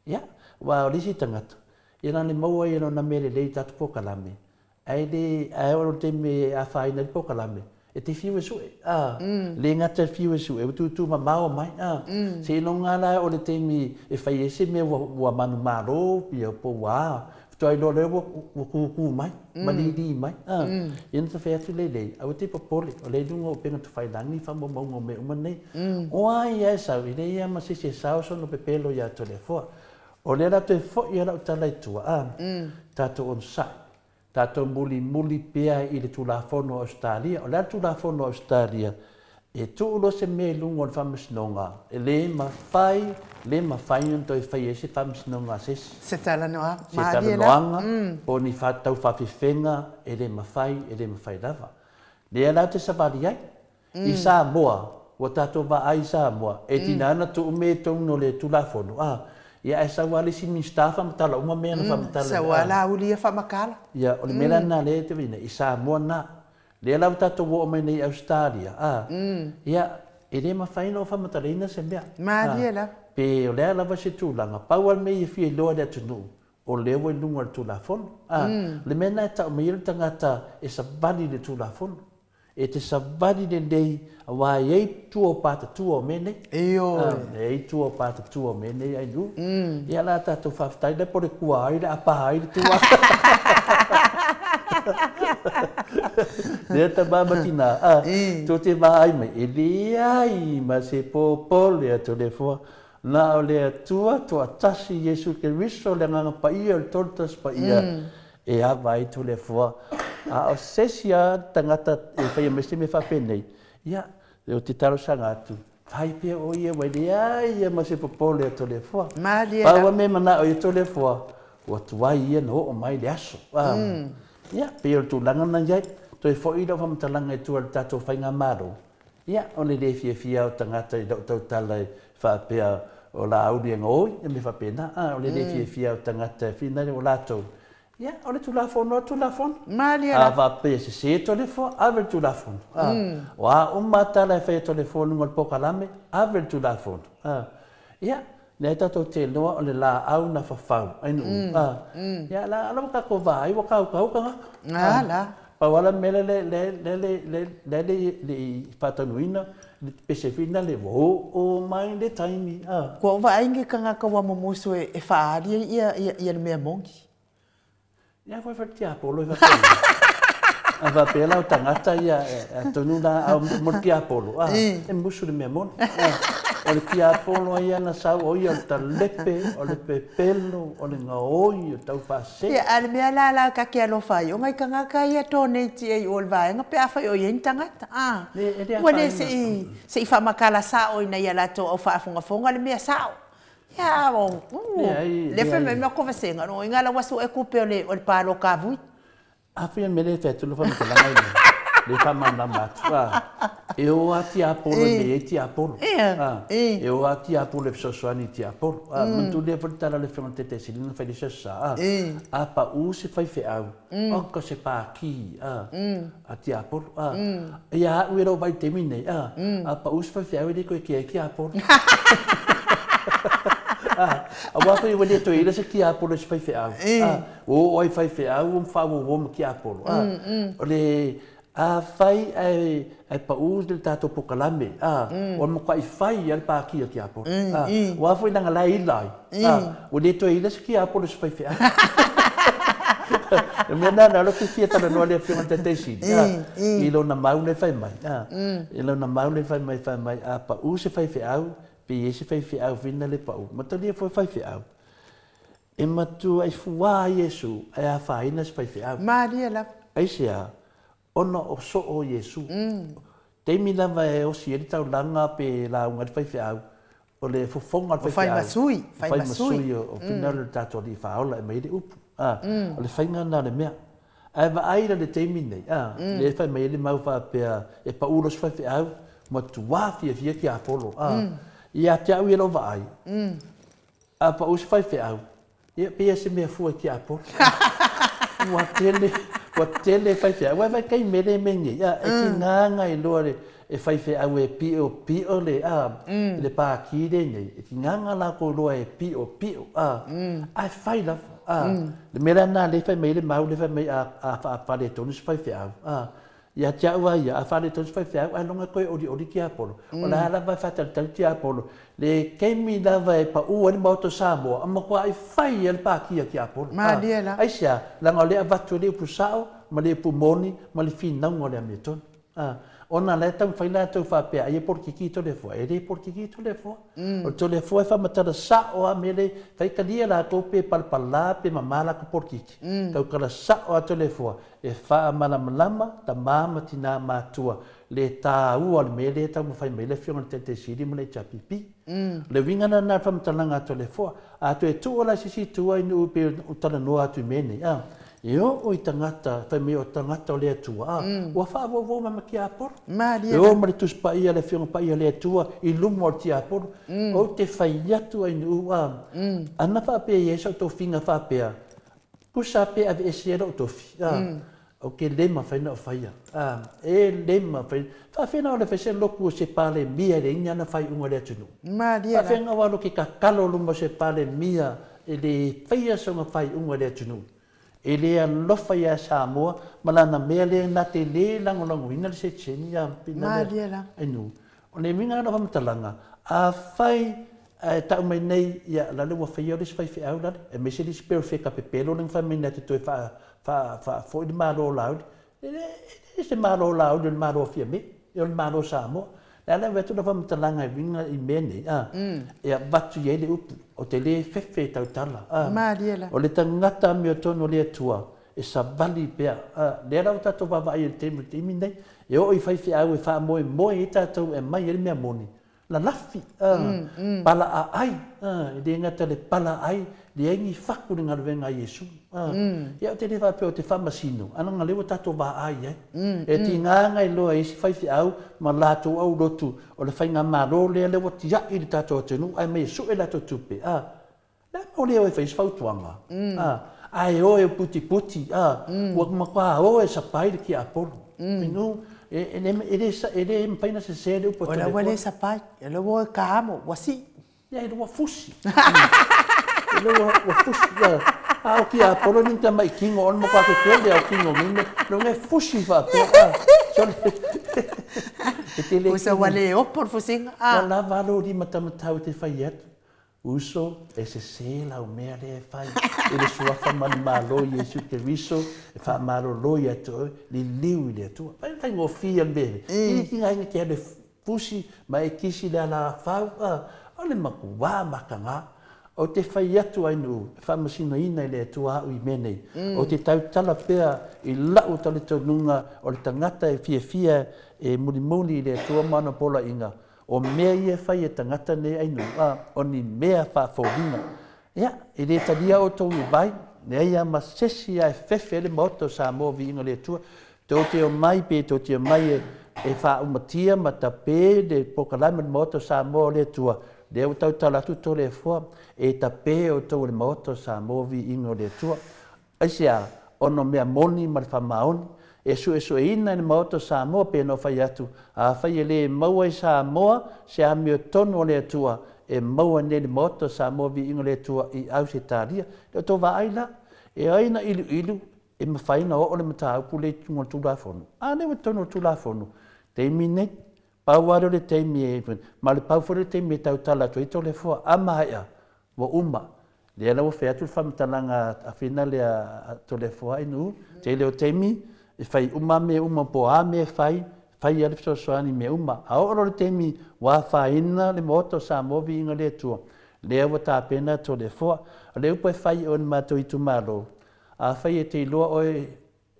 Ia, wa orisi tangata. Ia nane maua ia no na mere lei tātou pokalame. Ai olo teimi a faina le pokalame. E te fiu e sue. Le ngata fiu e sue. E tu ma mao mai. Se no ngala o le teimi e fai ese me wa manu maro pia po wa. Toi lo le wo ku mai. Malidi mai. Ien te fai atu le. Au te popole. O le dunga o penga tu fai langi fa mo mo me umane. O ai e sa i le ia ma se sa so no pepelo ya to le fo. O le la te fo ia la utala tua. Tato on sai. Tātou muli pea i le tulafono Australia. O le tulafono Australia e tuulo se me lungo le whamisnonga. E le mawhai nto e whai e se whamisnonga ses. Se tala noa. Se tala noanga. Po ni whatau whawhiwhenga e le mawhai lava. Le ala te savali ai. I Samoa. O tātou wa ai Samoa. E tinana tu ume tonu le tulafono. Ia e sawali si minstafa matala uma mea na whamatala. Sawala uli e whamakala. Ia, o le mera nā le te wina, i Samoa nā. Le lau tātou wo o mai nei Australia. Ia, e le mawhaina o whamatala ina se mea. Mālia la. Pe o lea lava se tūlanga, paual mei e fia loa le atunu. O leo e lunga le tūlafono. Le mena e tau mai tangata e sa bani le tūlafono. e te savani nei wa ye tuo pata tuo mene e tuo pata tuo mene ai nu ia la ta tu faftai da por kua ai da pa ai tua dia ta ba matina tu te ba ai mai e ai ma se popo le to le fo na o le tua tasi Yesu Keristo le nganga pa ia le tortas pa ia e a vai tu le fo a o sesia tangata e fai mesti me fa penei ia o te taro sanga atu fai pe o ia wai ia ma se popo le to le fo pa wa me mana o i to le fo o tua ia no o mai le aso ia pe o tu langa na jai to e fo i do fam talanga e tu al tato fai nga maro ia o le fia o tangata i do tau tala fa pe o la audi ngoi e me fa pena o le fia o tangata fina o la to ia o le tulafono a va pe se telefone ave tulafono wa o mata la fe telefone ngol pokalame ave tulafono ia ne tato te no o le la au na fa ai no ia la ka ko vai wa ka la pa wala mele le patanuina pese fina le o mai le taimi ko va ainge kanga ka wa momuso e fa ia me mongi ia foi farti apolo va pela o tangata ia tonu na au morti apolo e musu de memon o le tia apolo ia na sau o ia ta lepe o le pepelo o le ngoi o tau fase ia ale me ala ka ke lo fai o ngai kanga ka ia tone ti e o vai nga pe afa o ia tangata wale se fa makala sa o ina ia la to o fa fonga le me sa ya bom le fe me ko vasenga no ingala wasu e kupe o le palo kavu afi me le fetu lo fa me la ngai le fa manda matwa e o ati apolo le ti apolo e o ati apolo so so ani ti apolo tu le portare le fronte te si non fai di sessa a pa u se fai fe au o ko se pa ki ati apolo ya u ero vai temine a pa u se fai fe au di ko ki apolo a wa foi wele to ile se ki apolo se fai fe au o oi fai fe au um fa wo ki apolo o le a fai ai pa u del tato pokalame o mo kai fai al pa ki apolo wa foi nanga lai o le to ile se ki apolo se fai fe au me na lo que fieta no le fiona te si i lo na mau le fai mai i lo na mau le fai mai a pa u se fai fe au pe se fai fe au vina le pau ma tali foi fai fe au e ma tu ai fuā Yesu ai a faina se fai fe au Maria la ai sia ona o so o Yesu te mina vai o si tau langa pe la unga fai fe au o le fofonga fai masui o fina le tato di faola e mai de upu o le fainga na le mea ai va ai le te mina le fai mai le mau fa pe e pa ulo se fai fe au ma tu wa fia ki apolo ia te au ilo vai a pa us fai fe au ia pe se me fu ki apolo wa tele fai fe wa vai kai mele mengi ia e ki nganga i lore e fai fe au e pi o le le pa ki de nei e ki nganga la ko lo e pi o ai fai la le mera na le fai mele mau le fai me a fa le tonus fai fe au ia tia ua ia a fale tos fai fai a longa koe ori ki apolo o la ala vai fatal tal ki apolo le kemi lava e pa ua ni mauto Samoa ama koa ai fai al pa ki apolo ai sia langa le avatu le pusao ma le pumoni ma le fina ngole ameton ona le tau fai la tau fa pe ai por ki to le fo e le por ki to le fo o to le fo e fa matara sa o a mele fai kalia la to pe palpala pe mamala ko por ki tau kala sa o to le fo e fa malama ta mama tina matua le ta u al mele tau fai mele fiona te siri mo le chapipi le winga na fa matalanga to le fo a to e tu ola sisi tu ai no pe utala no atu mene Io o i tangata, fai me o tangata o lea tua. Ua wha wo mama ki aporo. Io mari tus pa ia le whionga pa ia lea tua, i lumo o ti aporo. O te whai atu ai nua. Ana wha pe Yesu tō whinga wha pea. Kusa pe ave e sera o tō whi. O ke lema whai na o whaia. E lema whai. Wha whena o le whai se loku o se pale mia le inga na whai unga lea tunu. Wha whenga walo ki ka kalo lumo se pale mia e le whaia songa whai unga lea tunu. e le alofa ia Samoa ma lana mea le na te le langolangoina le seteni ia pina le ainu o le minga na matalanga a fai ta mai nei ia la le wa fai o le fai fai au la e me se le spero fe ka pepelo le fai mena te toi fa foi de malo laud e se malo laud le malo fia me e le malo Samoa la vetu na matalanga e vinga i mene e batu ye le upu o te le fefe tau tala o le tangata mi o tono le atua e sa vali pea le rau tato vavai e temu te imi nei e o i fai au e wha moe e tatou e mai e le mea moni la lafi pala a ai e le ngata le pala ai le engi whaku ni ngaruwenga Yesu e o te le wha peo te whamasino ana ngā lewa tato va ai e ti nganga i loa isi fai au ma lato au rotu o le whainga maro le lewa ti ai le tato tenu ai mei su e lato tupe le mo leo e whaisi whautuanga ai o e puti puti wak makwa o e sapai ki Apollo inu e le mpaina se se le upo o la wale sapai e le wo kaamo wasi ya le wa fusi le wa fusi o ki Apollo ni ta mai kingo on mo kwa ke le o kingo mine no ngai fusi fa o se wale o por fusinga la valo di matamatau te fai uso e se la o mea le fai e le sua fa malo Yesu Cristo e fa malo lo ia to li liu le tu pa ngo fia be i kinga ke le fusi ma e kisi la fa o le makuwa makanga o te fai atu ai nu fa masino ina le tu a i mene o te tau tala pea i la o tale tonunga o le tangata e fia e muli le tu mana pola inga o mea ia fai e tangata ne ainu o ni mea whaaforinga. Ia, e le talia o tau i vai, ne ia masesi a e fefe le moto sa mo vi inga le tua, tō te o mai pe, tō te o mai e wha umatia ma ta pe de pokalama le moto sa mo le tua, le o tau talatu tō le fua, e ta pe o tau le moto sa mo vi inga le tua. Aisia, ono mea moni ma le whamaoni, e e ina ni maoto Samoa pe no fai atu a fai le maua i Samoa se a mio tono le atua e maua ne maoto Samoa vi ingo le atua i au se taria le to va aila e aina ilu e mawhaina o le mata upu le tungo tulafonu a le tono tulafonu te mine pauaro le te mi ma le paufore te mi tau tala to ito le fua a maia wa uma le ala wo fea tu whamtalanga a fina le a to le fua inu te leo te mi e fai uma me uma po a me fai ale fesoasoani me uma a oro le temi ua faina le moto sa movi inga le atua lea ua tapena to le foa le upa e fai o le matou i tumalo a fai e te iloa oe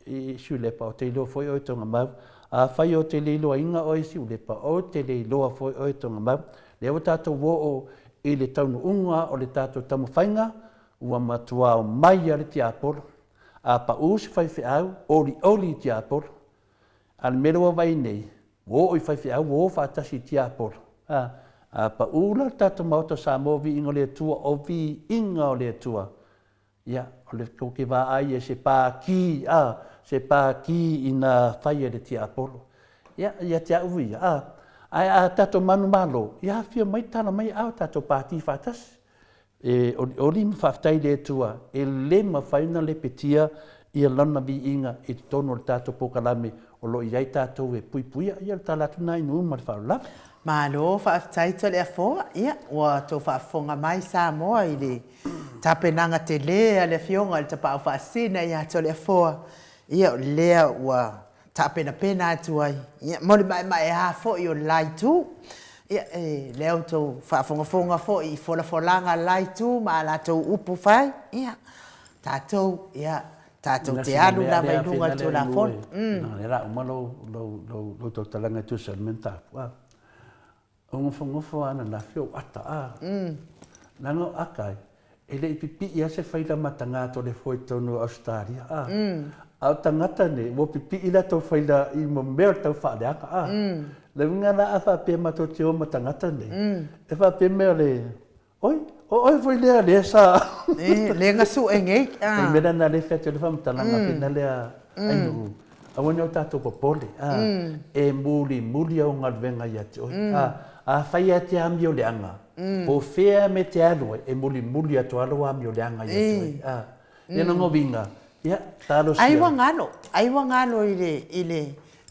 i siulepa o te iloa foi oe tonga mau a fai o te le iloa inga oe siulepa o te le iloa foi oe tonga mau lea ua tatou wo o i le taunu unga o le tatou tamuwhainga ua matua o mai ale ti Apollo a pa usi fai au oli ti Apollo al mero vai nei wo i fai au wo fa tasi ti Apollo a pa ula tatu mauta sa movi ingo le tua o vi inga o le tua ia o le koke va ai se pa ki ina fai le ti Apollo ia te uvi a tatu manu malo ia fia mai tana mai au tatu pati fatas e o lim faftai le tua e le mawhaina le petia ia lana vi inga i tono le tato pokalame o lo iai tato e puipuia ia le talatu nai nu ma le whaolava. Malo faftai to le afoa ia ua tō whaafonga mai Samoa i le tapenanga te lea le fionga le tapau whaasina ia to le afoa ia lea ua tapena pena atu ai ia mole mai hafo i o lai tu ia leo tō whaafonga fo i fola lai tu ma la tō upu fai ia tātou ia tātou te alu na vai lunga tō la fon. Nā rā umalo lo tō talanga tu salmenta ngofo ana na fio ata nanga akai ele pipi ia se faila matanga to le foi tonu Australia au tangata ne wo pipi ila to faila I mo mer to fa de aka le ngana afa pe mato te o matangata ne e fa pe me le oi foi le sa le ngasu engei me na le fe te fam talanga fina le ai awone o tato popole e muli au ngalvenga ia te a fai a te amio leanga. Po fea me te aloe e muli atu aloa amio leanga ia te. Ia no ngovinga. Ia, talo sia. Ai wangalo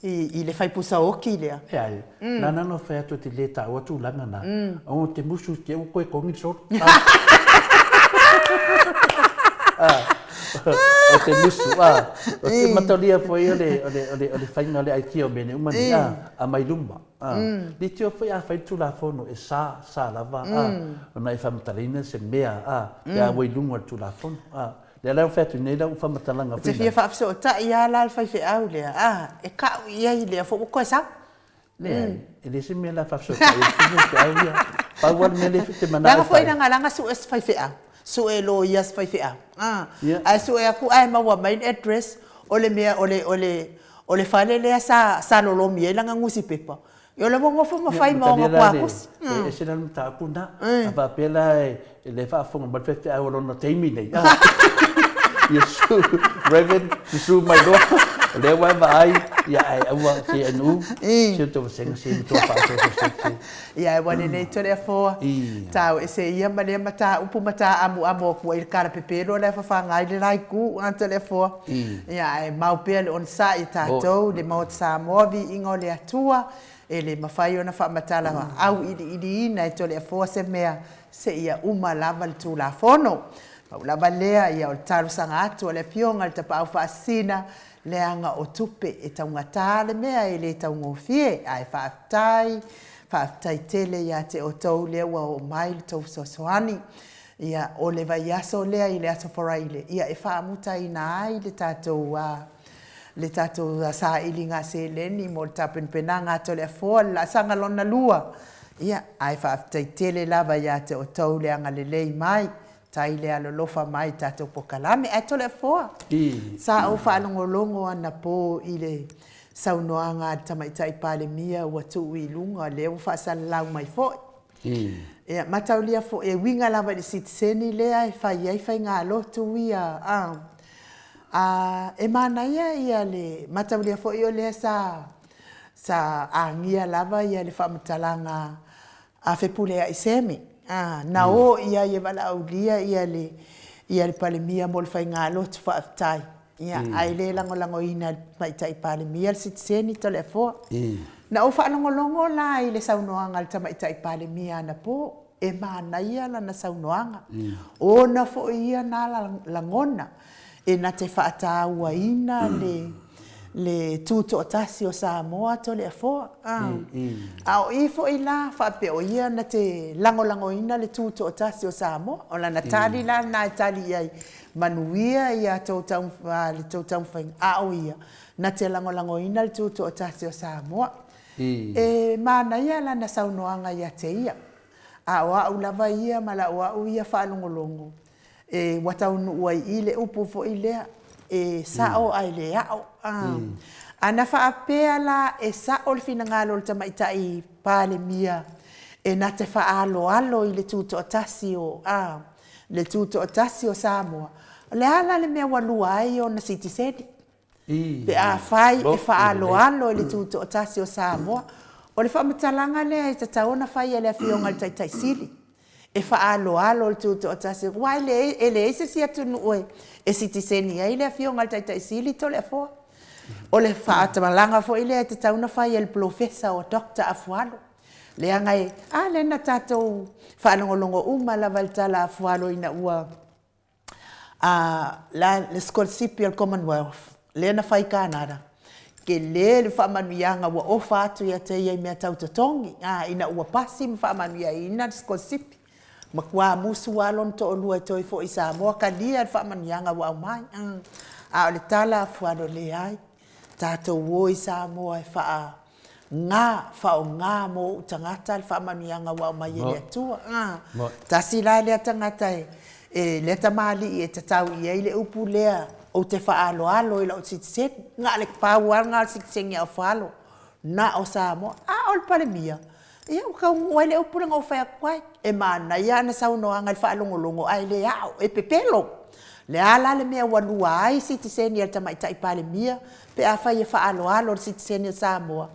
i le faipusa oki lea. E ai, na nano whea tu te le tau atu langa na. O te musu te u koe kongi sot. O te musu, o te matoria foi o le whainga le aiki o mene umani, a mai lumba. Li te o whai a whai tu la fono e sa lava, o na i whamatarina se mea, e a wai lunga tu la fono. Le lau whetu nei lau whamatalanga whina. Te fia whaafso o ta i ala al whai whiau lea, e kau i ai lea fo koe sa. Le, e le se mea la whaafso ta i whiau lea. Pauan me le te mana langa foi nanga langa su es whai whiau. Su e lo ias whai whiau. Ai su e aku ai maua main address, o le mea, o le whale lea sa lolomi e langa ngusi pepa. Yo le mongo fo mawhai maonga kua kusi. E se nanu ta kuna, a pa pela e le whaafonga malwhewhi au rona teimi nei. Yesu, Reverend, Yesu mai doa, le wai ai, ia ai aua te anu, se to senga se to pa se. Ia e wane nei tore fo. Tau e se ia mane mata upu mata amu ku i kara pepero le fa fanga i le ku ante le fo. Ia e mau pele on sa i tatou le mau sa movi ingo le atua e le mawhai ona wha matala au ili ina e tole fo se mea se ia uma lava le tu la fono. Lava lea ia o taru sanga atu o le pionga le tapau whaasina le anga o tupe e taunga le mea e le taungo fie ai whaafitai tele ia te o tau lea ua o mai le tau sosoani ia o le vai aso lea i le aso foraile ia e whaamuta ina ai le tatou sa ilinga se leni mo le tapenpenanga to le fo la sanga lona lua ia ai whaafitai tele lava ia te o tau le anga le lei mai tai le alolofa mai tatou pokalame ai tole foa. Sa o whaalongolongo ana po i le saunoanga tamaitai pale mia ua tuu i lunga le o whaasalau mai fo. Ia mataulia fo e winga lava le sitiseni lea e whai ngā lotu ia. E mana ia le mataulia fo i o lea sa angia lava ia le whaamatalanga a whepulea i semi. Na o ia e wala aulia ia le palemia mo le whainga lotu whaafitai. Ia ai le lango ina mai tai palemia le sitiseni to le fo. Na o whaalongolongo la i le saunoanga le tamai tai palemia na po. E mana ia la na saunoanga. O na fo ia na langona. E na te whaataua ina le tuto o tasi o Samoa to le fo. Au i fo i la whape o ia na te lango ina le tuto o tasi o Samoa. O la na tali la na tali ai manuia ia le tautau whainga. Au ia na te lango ina le tuto o tasi o Samoa. E mana ia la na saunoanga ia te ia. Au lava ia ma la au ia whaalongolongo. E wataunu ua i le upu fo i lea. E sao ai le au. Ana whaapea la e sao le finangalo le tamaitai pale mia. E na te whaalo i le tuto o tasi o le tuto o tasi o Samoa. Le ala le mea walua ai o na sitiseni. Pe a whai e whaalo i le tuto o tasi o Samoa. O le whaamatalanga lea e tataona whai e le fionga le taitai sili. E whaalo le tuto o tasi. Wai le eise si atunu oe. E sitiseni ai le fionga le taitai sili to le fo. O le whaatamalanga fo ile te tauna whai e le profesa o Dr. Afualo. Le angai, le na tātou whaanongolongo la valtala Afualo ina ua le scholarship al Commonwealth. Le na whai kānara. Ke le whaamanuianga ua ofa atu ia te iei mea tautatongi. Ina ua pasi ma whaamanuia ina scholarship. Makua musu alon to olua e toi fo i Samoa ka lia le whaamanuianga ua umai. O le tala Afualo le ai. Tātou wo i Samoa e whao ngā mo tangata le whaamanuianga wau mai e le atua. Tasi lai lea tangata e le tamali e tatau i ei le upu lea o te whaaloalo i lau sitiseni. Ngā le pāua ngā sitiseni au whaalo. Na o Samoa. O le palemia. Ia o kau ngoi le upu nga o whai akwai. E mana ia na saunoanga le whaalongolongo ai le au e pepelo. Le ala le mea walua ai sitiseni al tamaitai palemia. Pe a whai e whaaloalo le sitiseni o Samoa.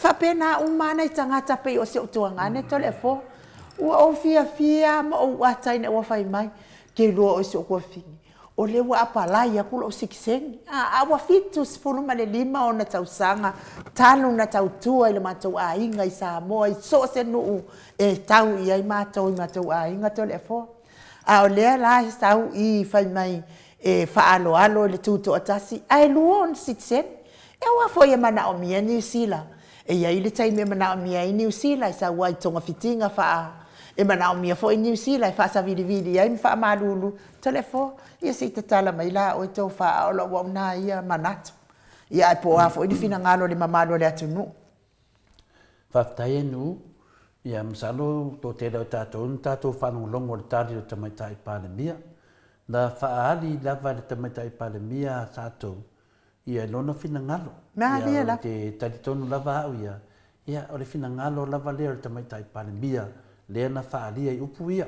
Whapena umana i tangata pe o se o tuangane tole fo. Ua o fia ma o atai na ua whai mai. Ke lua o se o kua fingi. o le ua apalai aku lo sikiseni aua fitu sefulu ma le 5 ona tausaga talo na tautua i le matou aiga i Samoa i so se nuu e tau i ai matou i matou aiga to le afoa a o lea la he tau i fai mai e faaaloalo i le tutoʻatasi ae lua ona sikiseni e ua foi e manaʻomia niusila e iai le taimi e manaʻomia ai niusila e saua ai togafitiga faa e manaʻomia foʻi niusila e faasavilivili ai ma faamalulu telefo ia se tatala mai la o tou faaolo ua una ia manatu ia e poa foʻi ni finagalo le mamalo le atunuu faafetai anu ia masalo totele o tatou na tatou faalogologo o le tali o tamaitaʻi palemia na faaali lava le tamaitaʻi palemia tatou ia lona finagalo Malia la. te talitonu lava au ia o le finagalo lava lea o le tamaitaʻi palemia lea na faaalia i upu ia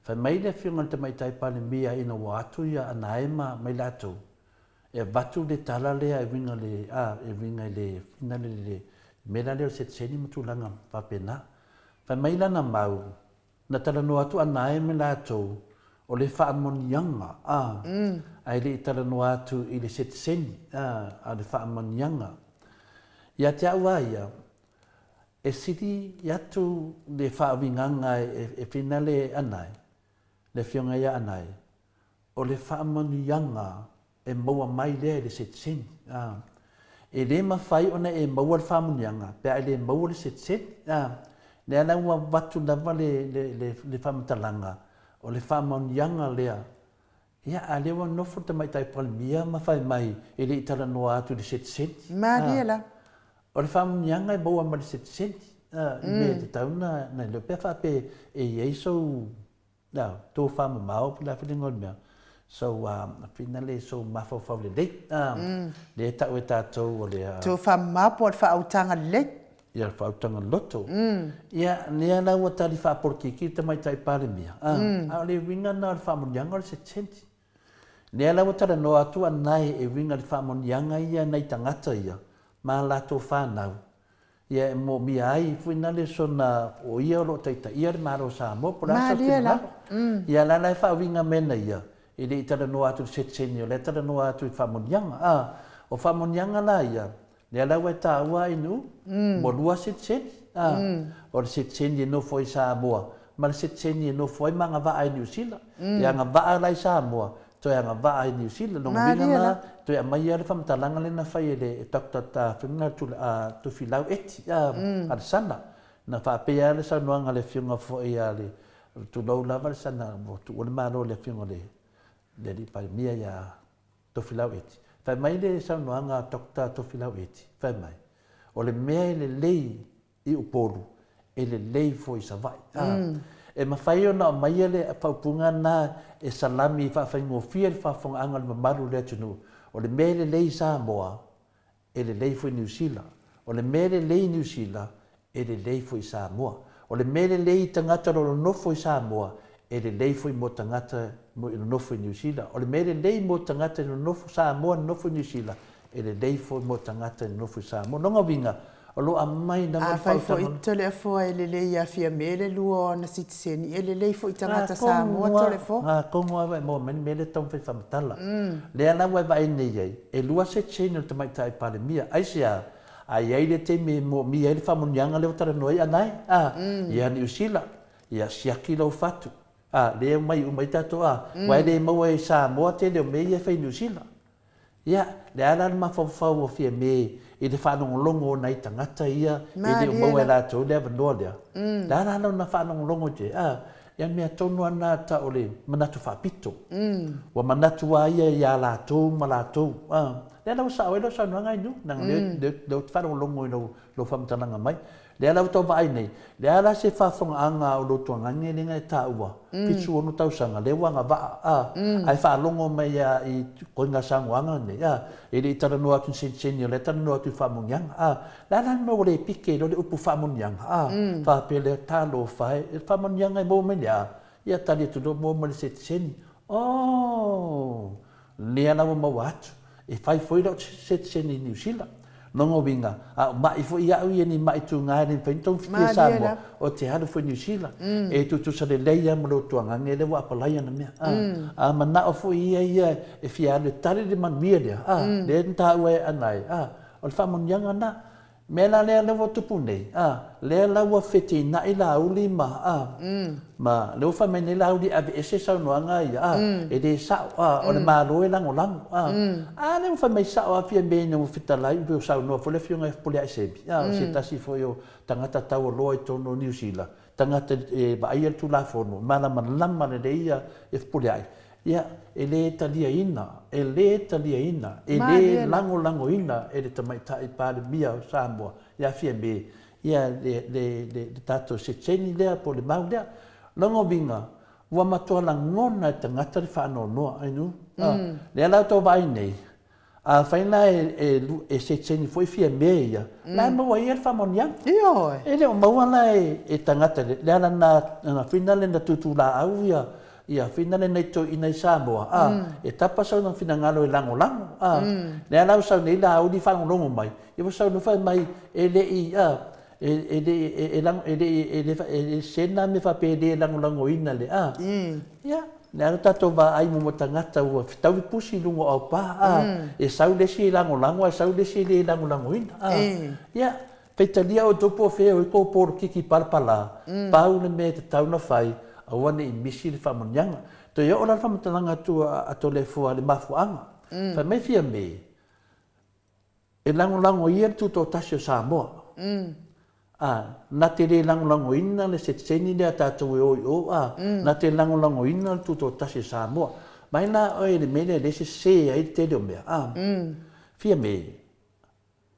faimai le afioga le tamaitaʻi palemia ina ua atu ia ana ema mai latou e vatu le tala lea e uiga i le finale le mela lea o seteseni ma tulaga faapena faimai lana mau na talanoa atu ana e mai latou o le faamoniaga ai leʻi talanoa atu i le seteseni a le faamoniaga ia te aʻua ia e sili atu le faaavigaga e finale anae le fioga ia anae o le faamoniaga e maua mai lea i le seteseni e lē mafai ona e maua le faamoniaga pe ae lē maua le seteseni lea la ua vatu lava le faamatalaga o le faamoniaga lea ia a lea ua nofo le tamaitaʻi palemia mafai mai e leʻi talanoa atu i le seteseni malia la o le faamoniaga e maua ma le seteseni i mea tatau na leo pea faape e iai sou tou faamamao pe lafiliga o le mea so fina le so mafaufau lelei le taʻu e tatou o le tu faamamao po o le faautaga lelei ia le faautaga loto ia lea la ua tali faapolokiki tamaitaʻi palemia a o le uiga na o le faamoniaga o le seteseni lea la ua talanoa atu anae e uiga le faamoniaga ia nai tagata ia ma latou fanau ia e moʻomia ai fuina le sona o ia o loo taitaʻia le malo Samoa po lasa finagalo ia lana e faauiga mena ia i leʻi talanoa atu le seteseni o lea talanoa atu i faamoniaga o faamoniaga la ia lea la ua e tāua ai nuu mo lua seteseni o le seteseni e nofo ai Samoa ma le seteseni e nofo ai ma agavaa ai niusila e agavaa lai Samoa toe agavaa ai niusila logoviga na toe amai ia le faamatalaga lena fai e le takutatafiga tufilau eti alesana na faapea le saunoaga le fioga foʻi a le tulou lava le sana ua le malo le fioga le alii palemia ia tofilau eti faimai le saunoaga takuta tofilau eti faimai o le mea e lelei i upolu e lelei foʻi savaʻi e mafai ona o maia le faupuga na e salami i faafaigofia le faafogaaga le mamalu le atunuu o le mea lelei Samoa e lelei foʻi niusila o le mea lelei niusila e lelei foʻi Samoa o le mea lelei tagata lolonofo i Samoa e lelei foʻi mo tagata mo i nonofo i niusila o le mea lelei mo tagata i nonofo Samoa nonofo i niusila e lelei foʻi mo tagata i nonofo i Samoa logoviga o loo amai na mo fai foʻi telefoa e lelei afia me le lua ona sitiseni e lelei foʻi tagata Samoa telefoa kogo ava e mo mani me le taumafai faamatala lea la ua e vaenei ai e lua seteseni o le tamaitaʻi palemia aisea ai ai le taimi e moʻomia ai le faamoniaga le o talanoa ai anae ia niusila ia siaki lou fatu lea mai umai tatou uae lē maua e Samoa tele o me ia fai niusila ia lea la le mafaufau o fia me i le whanongolongo o nei tangata ia i le umaua e lātou le avanoa lea. La la la na whanongolongo te, ia mea tonu ana ta o le manatu whapito. Wa manatu wa ia ia lātou ma lātou. Lea lau sa oe lau sa nuanga inu, nang leo te whanongolongo i lo whamtananga mai. Lea lau tau vai nei, lea la se whafonga anga o lo tuangange lenga e tā ua. Pitu onu tausanga, le wanga waa, ai whalongo mai i koinga sanguanga nei, e le itaranoa atu senseni, le itaranoa atu whamungyanga, la la no le pike lo le upu whamungyanga, whapele talo whae, whamungyanga i mō mene ia tali atu lo mō mene senseni. Oh, lea lau mau atu, e whai fwoi lau senseni New Zealand. nongo winga a mai fo ia u ni mai tu nga ni fentong fiti Samoa o te haru fo New Zealand e tu sa le leia mo tu nga ngele wa palaya na me a mana o fo ia e fia le tari de man mia le nta we anai o fa mon yanga na me la le wo tupu nei le la wa fiti na ila uli ma le fa me la uli ave ese sa no anga e de sa o le malo e lango le fa me sa o fia be no fita la u sa no fo le fionga pole ese o se tasi fo yo tangata tau lo e tono New Zealand tangata e ba ia tu la fo no mala lama le ia e pole ai ele talia ina e le lango ina e le tamaita i pale mia o Samoa fia be le tato se cheni lea po le mau lea longo binga ua matoa la ngona e tangata le whaano noa ainu le ala tō vai nei a whaina e se cheni foi fia me ia la maua ia le whamoniang e le o maua la e tangata le ala na whina le na tutu la au ia fina le nei to ina Samoa e tapa sau na fina ngalo e lango le ala sau nei la au di fa longo mai e sau no fa mai e le sena me fa pe de lango ina le le ala tato ba ai mo tangata ua fitau pusi lungo au pa e sau le si lango e sau le si le lango ina peitalia o topo fe o ko por kiki parpala pau le me te tau na fai awane i misi le whamonianga. To ia ora whamatalanga ato le fua le mafuanga. Fa mai fia me, e lango ia tu tō tasi o Samoa. Na te re lango ina le se tseni le atatou e oi na te lango ina tu tō tasi o Samoa. Mai na oe le mele le se ai te reo mea. Fia me,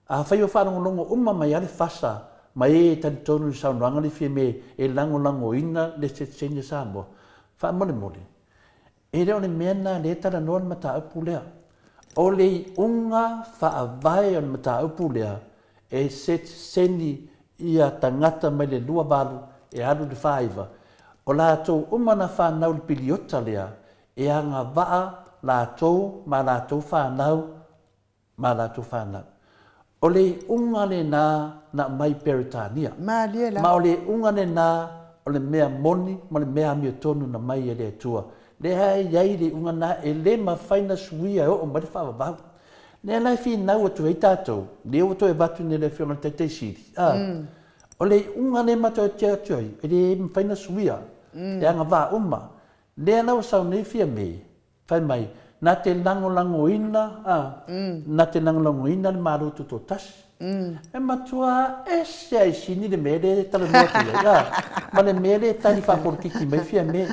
a whai o whanongo mai ale fasa, mai e tani tonu sa noanga le fia me e lango ina le se tseni Samoa. Wha mole. E reo le mea na le tara noa mata upu lea. O le unga whaavai o mata upu lea e se tseni ia tangata mai le lua balu e alu le whaiva. O lātou umana whanau le piliota lea e anga waa lātou ma lātou whanau. O le unga le na mai Peritania. Ma o le unga le o le mea moni, ma le mea mio tonu na mai e le tua. Le hai iai le unga na e le ma whaina suia o ma le whaavavau. Le lai fi nau atu hei tātou, le o to e batu ne le whiona te siri. O le unga le mato e tia tuai, e le ma whaina suia, e anga wā uma. Le anau sau nei fia me, whai mai, na te lango ina, na te lango ina le marutu tō tasi. E matua e se ai sini le mere tala noa ma le mere tani whaporikiki mai fia me.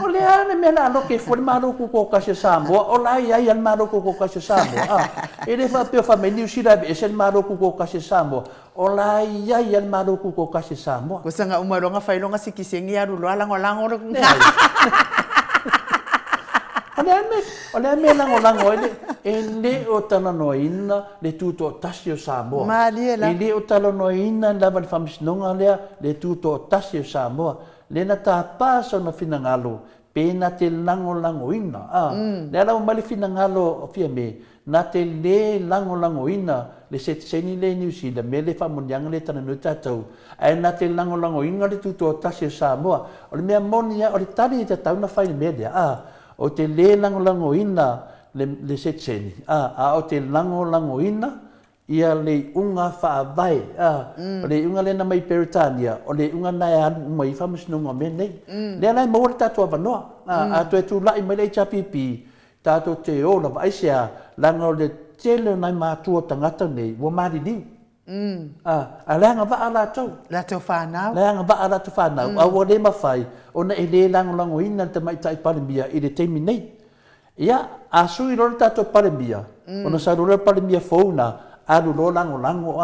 O le ane mea na aloke fo le maroku ko kasi Samoa, o lai ai al maroku ko kasi Samoa. E le whapeo whame New Zealand e se maroku ko kasi Samoa, o lai ai al maroku ko kasi Samoa. Ko sanga umaronga whailonga sikisengi aru loa lango. O le ame lango e le o tala noa ina le tūto o tasi o Samoa. E le o tala noa ina lava le whamisinonga lea le tūto o tasi o Samoa. Le na tā pāsa na whinangalo, pēna te lango ina. Le ala o mali whinangalo o fia me, na te le lango ina, le se seni le New Zealand, me le whamonianga le tana nui tātou, ai na te lango ina le tūto o tasi o Samoa. O le mea monia, o le tari te tau na whaine mea lea, o te le lango ina le se seni, o te lango ina, ia le unga whaavai, o le unga le na mai Peritania, o le unga nai anu mai whamasinonga me nei. Le alai maua le tātua wanoa, a tu e tu lai mai le chapipi, tātua te ola wa aisea, langa o le tele nai mātua tangata nei, wa maari niu. A leanga waa lātou. Lātou whanau. Leanga waa lātou whanau, a wa le mawhai, o na e le lango ina te mai tai parimia i le teimi nei. Ia, a sui rore tātua parimia, o na sa rore parimia fauna, alu lo lango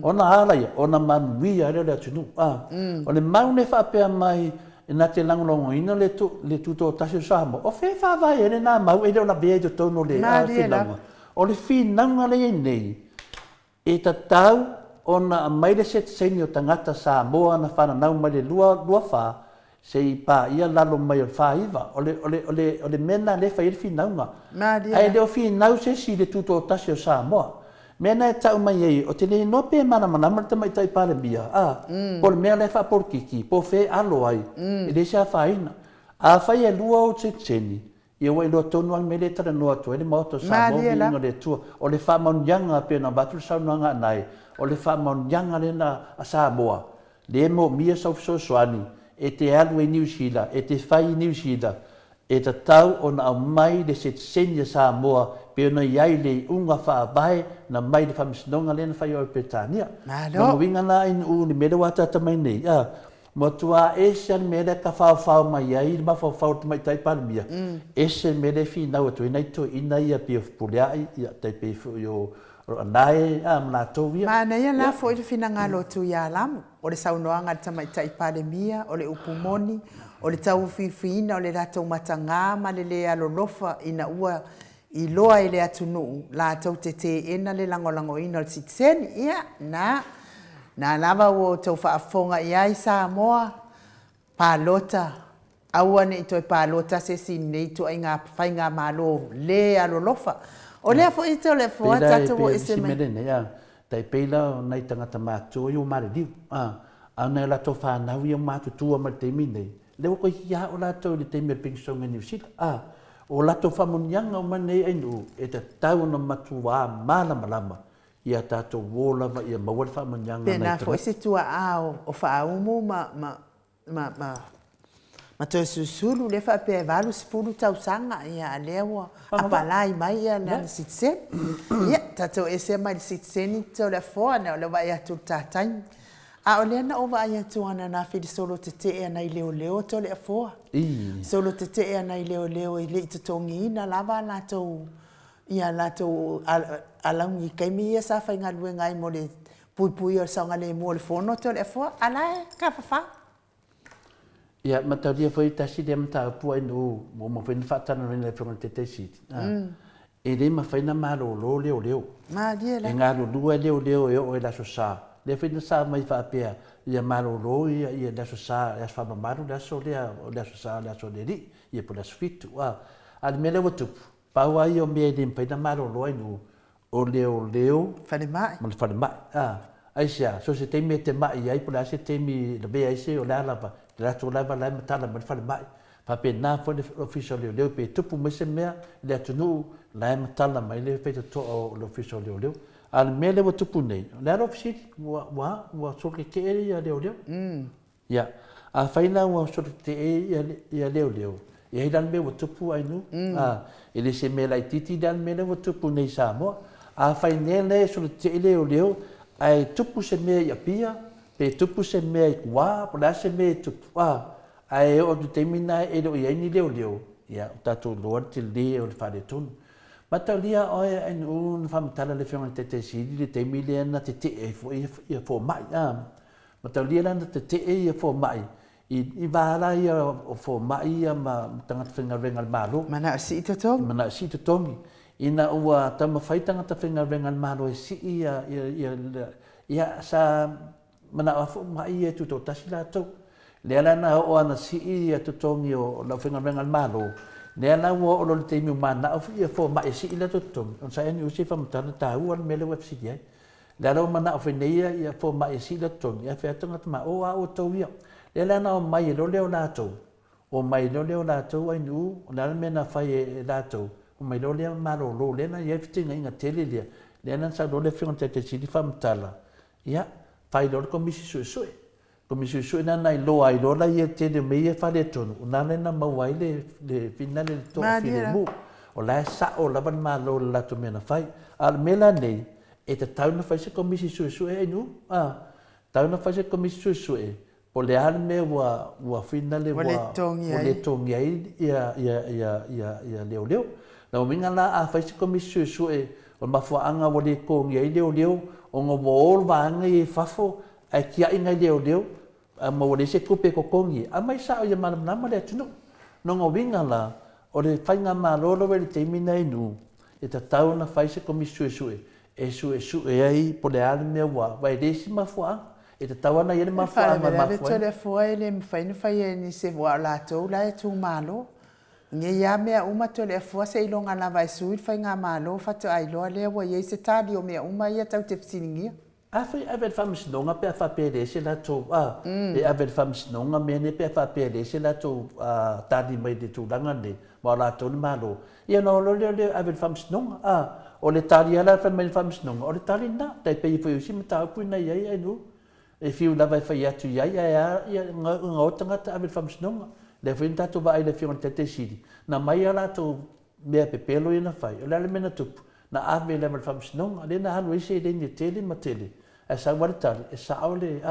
ona ala ona manuia le atunu o le maune fa pe mai na te lango ina le tuto tasi Samoa o fe fa vai ele na mau ele ona be to no le finanga o le finanga le nei e tatau ona mai le set senio tangata Samoa na fana nau mai le lua fa se pa ia lalo mai o faiva o le mena le fa il finanga ai le o finau se si le tuto tasi Samoa Mea na e tau mai ei, o te nei no pe mana manama te mai tai pare bia. Po le mea le wha por kiki, po fe alo ai, e le sea whaina. A whai e lua o te teni, i wai loa tonu ang me le tara noa tu, e le maoto sa mo inga le tua, o le wha maunianga pe na batu saunanga nai, o le wha maunianga le na a sa moa, le mo mia sau soani, e te alu e New Zealand, e te whai New Zealand, e ta tau o na mai le se tsenya sa moa, pe ona iai le unga whaabae na mai le whamisinonga le na whai o Petania. Na winga na in u ni mele wata ta mai nei. Mo tua ese an mele ka whao mai ai, ma whao te mai tai paramia. Ese mele fi nau atu inai to ina ia pe puleai, ia tai pe yo anai, mna tovia. Ma na ia la fo i fina ngalo tu ia lamu. O le saunoanga ta mai tai paramia, o le upumoni, o le tau fifina, o le rato matanga, ma le le alolofa ina ua i loa i le atunu la tau te ena le langolango ina le sitsen ia na lava o tau whaafonga ia i Samoa palota awane i toi palota se sinei tu ai ngā whainga malo le alolofa o lea fo i tau le fua tatu o ese mai tai peila nei tangata mātua i o mare diu au nei la tau whanau i o mātutua ma te minei leo koe hia o la tau le te mea pingsonga New Zealand o lato whamunianga o manei ainu e te tau na matua malama ia tato wolava ia mawar whamunianga nei pena fo ese tua ao o whaumu ma toi susuru le wha pe valu sifuru tau sanga ia lewa apalai mai ia na sitsen ia tato ese mai sitsen tau le foa na le vai atu tatai a o lena o vai atu ana na fili solo te te ana i leo to le foa solo te te ana i leo i le tutongi na lava la to ia la to alangi kaimi ia sa fa ngalue ngai mo le pui o sanga le mo le fono to le foa ala ka fa ia mataria foi tasi de mata pu no mo foi na fatana no le from te siti e le ma faina malo leo ma dia la ngalo lua leo e o la so sa le fina sa mai fa pea ia malo ia la so sa ia fa maru la so la so le ia por la fitu al mele wotu pa wa io me de fina malo no o leo fale mai ai sia so se te me te mai ai por la se te mi le be ai se o la la to la matala ma fale mai fa pe na fo le official leo pe tupu me se mea le tunu la matala mai le pe to o official leo al mele wa tupu nei la official wa so ke ia leo ya a faina wa so te ia leo ia dan me wa tupu ai nu ele se me la titi dan mele wa tupu nei Samoa a faina le so te leo ai tupu se me ia pia pe tupu se me wa por se me tupu ai o te mina e do ia ni leo ia tatu lord til le o fa de tun matalia o en un famtala le fiona te si le te mile na te fo mai matalia na te fo mai i vala ia o fo mai ma tanga finga rengal malu mana si totongi ina ua tama faitanga ta finga rengal malu si ia sa mana afu mai e tu to tasila to le ala na o ana si ia totongi o la finga rengal malu ne na wo o le temi mana of ia fo mai si ila totom on sa ni usi fam tan ta u an mele website ai le ro mana of ne ia fo mai si ila totom ia fe tanga ma o to ia le na mai lo le na to o mai lo le na to ai nu na me na fa e la to o mai lo le ma lo le na ia fitinga inga tele le na sa lo le fion te si di fam tala ia fai lo ko misi su komisi su na nai lo ai lo la ia te de me fa le tonu na na mawai le finale to file mu o la sa o la ban ma lo la to me na fai al mela nei e te tau na fai se komisi su e nu tau na fai se komisi su e po le al me wa finale wa le tongi ai ia leo na minga la a fai se komisi su e o mafuanga wa le ko ngi leo o ngo bol va ngi fafo ai kia inga leo ma wale se kupe ko kongi a mai sa o ya mana na le tunu no ngo winga la o le fainga ma lo le te mina inu e ta tau na fai se komisu su ai po le al me wa vai desi ma fua e ta tau na yele ma fua ma fua le fua le faina fai ni se wa la to la tu malo Nge ia mea uma tole afua se ilonga lava e sui fai ngā mālo fatu ailoa lea wa iei se tāli o mea uma ia tau te pisiningia. Afai ave whamisnonga pe whapere se la tō e ave whamisnonga mea ne pe whapere se la tō tāli mai te tūranga ne ma la tō ni mālo. Ia no le ave whamisnonga o le tāli ala mai whamisnonga o le tāli na tai pei whai usi me tāu pui nei ai nu. E whiu lava whai atu iai ia ngā tangata ave whamisnonga. Le whain tātou wa ai le whionga te siri. Na mai ala tō mea pepelo i na whai. O le ale mena tupu. Na ave le whamsinonga. Le na hanu ise le ni tele ma tele. E sa wale tali. E sa au le.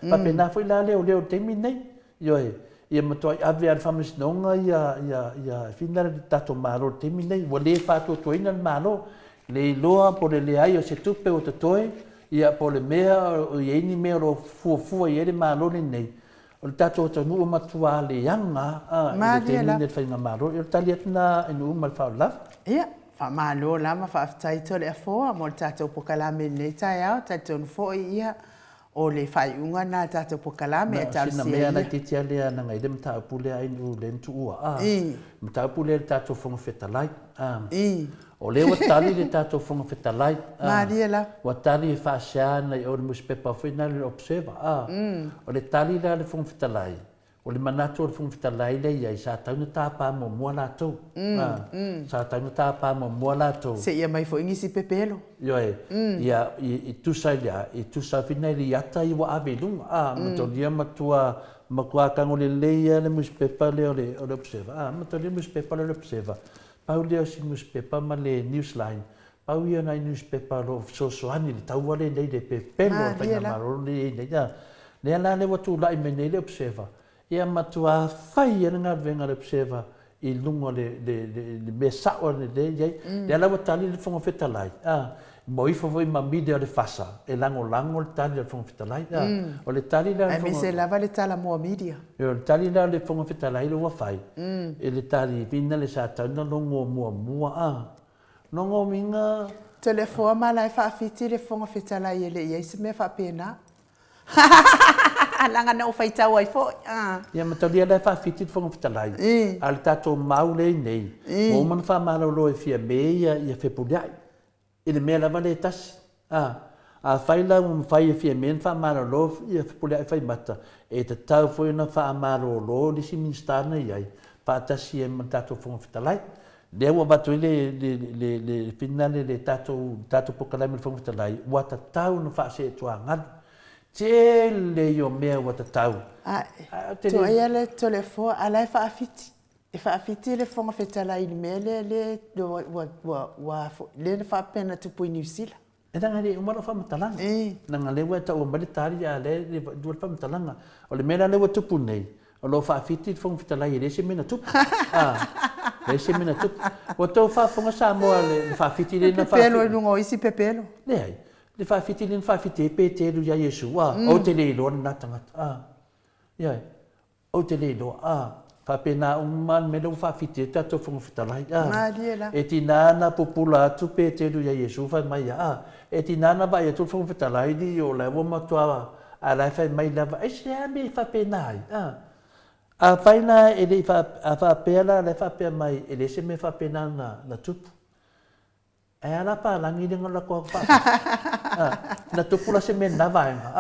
Pape na whai la leo leo temi nei. Ioe. Ia matua i ave al whamsinonga ia whina le tātou maro temi nei. Wa le whātua toina le maro. Le iloa po le ai o se tupe o te toe. Ia po le mea o ieni mea o fua i ele maro le nei. O le tātou o tanu o matua le yanga, i le temi ne whainga maro, i le tali atuna inu umal whao lava. Ia, wha malo lama wha aftai to le afoa, mo le tātou pokalame nei tai au, tātou nfoi ia o le whaiunga nā tātou pokalame e tau sia ia. Sina mea na titia lea na ngai le mtau pule ainu le ntu ua. Mtau pule le tātou whonga whetalai. O le wa tali le tātou whonga whetalai. Maria la. Wa tali e whaasiana i o le muspepa whina le observa. O le tali le whonga whetalai. O le manatu o le whonga whetalai le iai sa tauna tāpā mo mua lātou. Sa tauna tāpā mo mua lātou. Se ia mai fo ingisi pepelo. Ioe, ia i tusa ia, i tusa whina i ata i wa ave lunga. Matonia matua makua kango le leia le muspepa le o le observa. Matonia muspepa le observa. Pau leo si newspaper ma le Newsline. Pau ia nai newspaper lo sosoani le tau wale nei le pepelo tainga maro le nei ia. Le ala le watu lai me nei le observa. Ia matua fai ia ngā venga le observa i lungo le me sao le iai. Le ala watali le whonga whetalai. Mo i fawai ma mide o le fasa. E lango le tali le whonga whetalai. O le tali le whonga... Ai mi se lava le tala moa media. Le tali le whonga whetalai le wafai. E le tali vina le sa tauna longo mua. Longo minga... Te le fua ma lai whaafiti le whonga whetalai e le iai se mea whaapena. Langa na o whaitau ai fo. Ia matalia le whaafiti le whonga whetalai. A le tātou mau le nei. O man wha maralo e fia mea ia whepuliai. I le mea lava le tasi. A whaila un whai e fia men wha mara lo i a whipulea e whai mata. E te tau fwoi na wha mara o lo li si ministarna iai. Wha tasi e man tātou whonga whitalai. Lea ua batu i le finale le tātou pokalai me whonga whitalai. Ua ta tau na wha se e tua ngadu. Te le yo mea ua ta tau. To ia le to le fo alai wha afiti. E whaafiti le whonga whetalai ni mea le whaapena tupu i New Zealand. E nanga le umara whamatalanga. Nanga le wea tau mali tari a le duar whamatalanga. O le mea le wea tupu nei. O lo whaafiti le whonga whetalai e le se mena tupu. Le se mena tupu. O tau whaafonga sa moa le whaafiti le na whaafiti. Pepelo i lungo isi pepelo. Le ai. Le whaafiti le na whaafiti e pe te ru ya Yesu. O te le ilo na tangata. Iai. O te le ilo. Whapena umman me lau whawhiti e tātou whonga whetalai. E tinana popula atu pe te ru ya Yesu whai mai a. E tinana vai atu whonga whetalai di o lai wa matua a lai whai mai lava. E se a me whapena ai. A whaina e le whapena le whapena mai e le se me whapena na tupu. E ala pa langi le ngala kua whapena. Na tupu la se me na vaenga.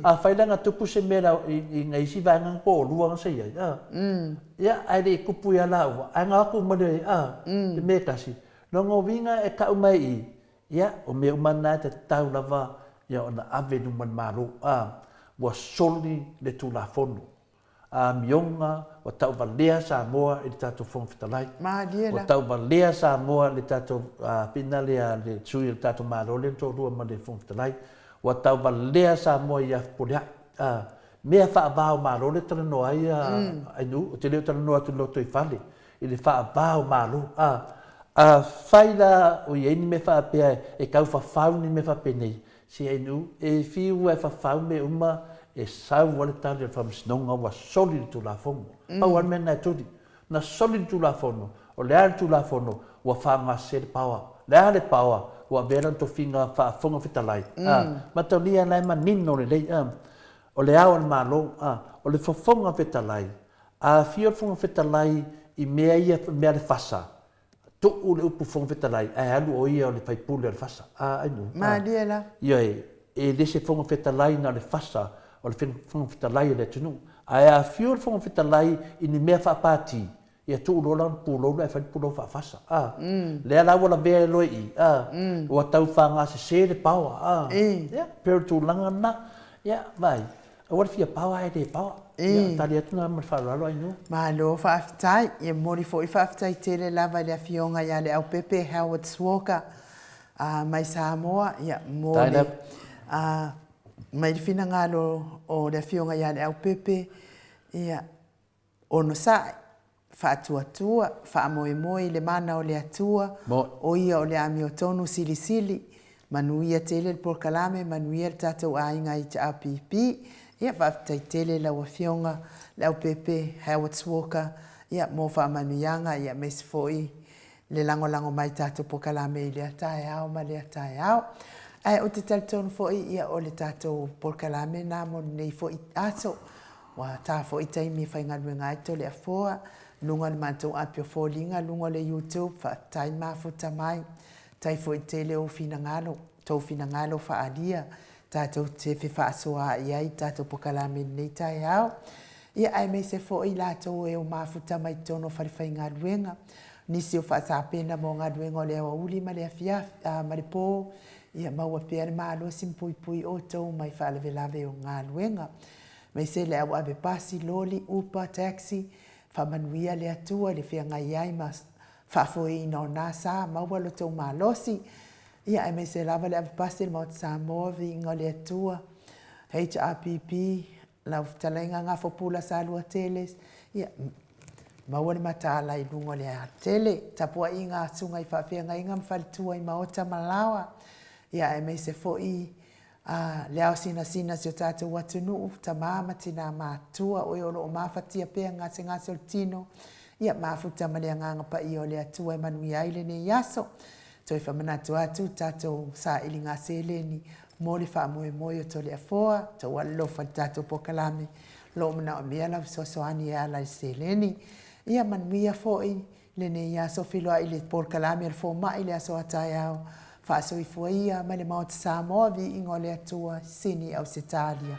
A whaila ngā tupu se me rau i ngai si vaenga ko luanga se iai. Ia, ai le kupu ia la ua. Ai ngā ku mare ai. Me kasi. Nongo winga e ka umai i. Ia, o me umana te tau lava. Ia, o na ave numan maru. Wa soli le tu la fono. Mionga, o tau valea sa moa i le tātou whonga whetalai. O tau valea sa moa le tātou pina le tsui le tātou marole tō rua ma le whonga whetalai. O tau valea sa moa i a whipoleai. Mea whaavao marole tala noa ai ainu, o te leo tala noa tu loto i whale. I le whaavao maro. Whaila o i eini me whaapea e kau whawhau ni me whapenei. Si ainu, e whiu e whawhau me uma e sau wale tali al whamsinonga wa soli tu la fono. Pau an mena e turi. Na soli tu la fono. O lea tu la fono wa whanga se le paua. Lea le paua wa vera to finga whafonga whitalai. Ma tau lia lai ma nino le lei. O le awan malo. O le whafonga whitalai. A fio whafonga whitalai i mea ia mea le fasa. Tu'u le upu whongwhetalai, ai alu o ia o le paipule o le fasa. Ainu. Maria la. Ia e lese whongwhetalai na le fasa, o le whongwhetalai o le tunu. Ai a whio le whongwhetalai i ni mea whapati. Ia tu'u lola pulo le whai pulo whafasa. Lea lawa la vea loi i. Ua tau whanga se le paua. Ia, pero tu langa na. Ia, vai. Awar fia paua e le paua. Ia, tali atuna ma wharalo ainu. Ma lo whaafitai, ia mori fo i whaafitai tele lava le awhionga ia le au pepe Howard Swoka. Mai Samoa, ia mori. Mai le fina ngalo o le awhionga ia le au pepe. Ia, ono sai. Whaatuatua, whaamoemoe le mana o le atua. O ia o le ami o tonu sili sili. Manuia tele le porkalame, manuia le tatou ainga i te apipi. Ia whaafitai tele la wafionga, lau pepe, Howard Swoka, ia mō whaamanuianga, ia mesi foi, le lango mai tātou porkalame i le atai au, ma le atai au. Ai o te tautonu foi, ia o le tātou porkalame nā mo nei foi ato, wa tā foi taimi whaingaluenga aito le afoa, lunga le mātou apio fōlinga, lunga le YouTube, whaatai mafuta mai, tai foi tele o fina ngalo, tau fina ngalo whaalia, tātou te whewhaasoa i ai, tātou pokalame nei tai au. Ia ai mei se fo i lātou e o mafuta mai tono whariwhai ngā ruenga. Nisi o whaasapena mō ngā ruenga o le awa uli ma le awhia, ma le pō. Ia maua pia le maalo simpui pui o tau mai whaalewe o ngā ruenga. Mei se le awa abe pasi, loli, upa, taxi, whamanuia le atua, le whia ngai ai ma whaafoi ina o nāsa, maua lo tau mālosi. Ia ai mei se lava le abe pasi le Mount Samoa vi inga le atua, HRPP, lau talainga ngā whapula sa alua teles. Ia, maua le matala i lunga le a tele, tapua i ngā sunga i whawhia ngai ngam whalitua i maota malawa. Ia ai mei se fo i le au sina si o tātou watunu, ta māmati nā mātua, oi olo o mawhatia pēr ngāse o tino. Ia mafuta ma le nganga pa i o le atua e manui aile ne yaso. Toi whamanatu atu tātou sa ili ngā seleni, mō le whaamoe o to le afoa, tau alofa tātou pokalame, lo mana o mea lau sosoani e ala i seleni. Ia manuia foi, le ne ia so filoa i le pokalame al fo mai le aso atai au, whaaso i fua ia, ma le Mount Samoa vi ingo le atua, sini au Setalia.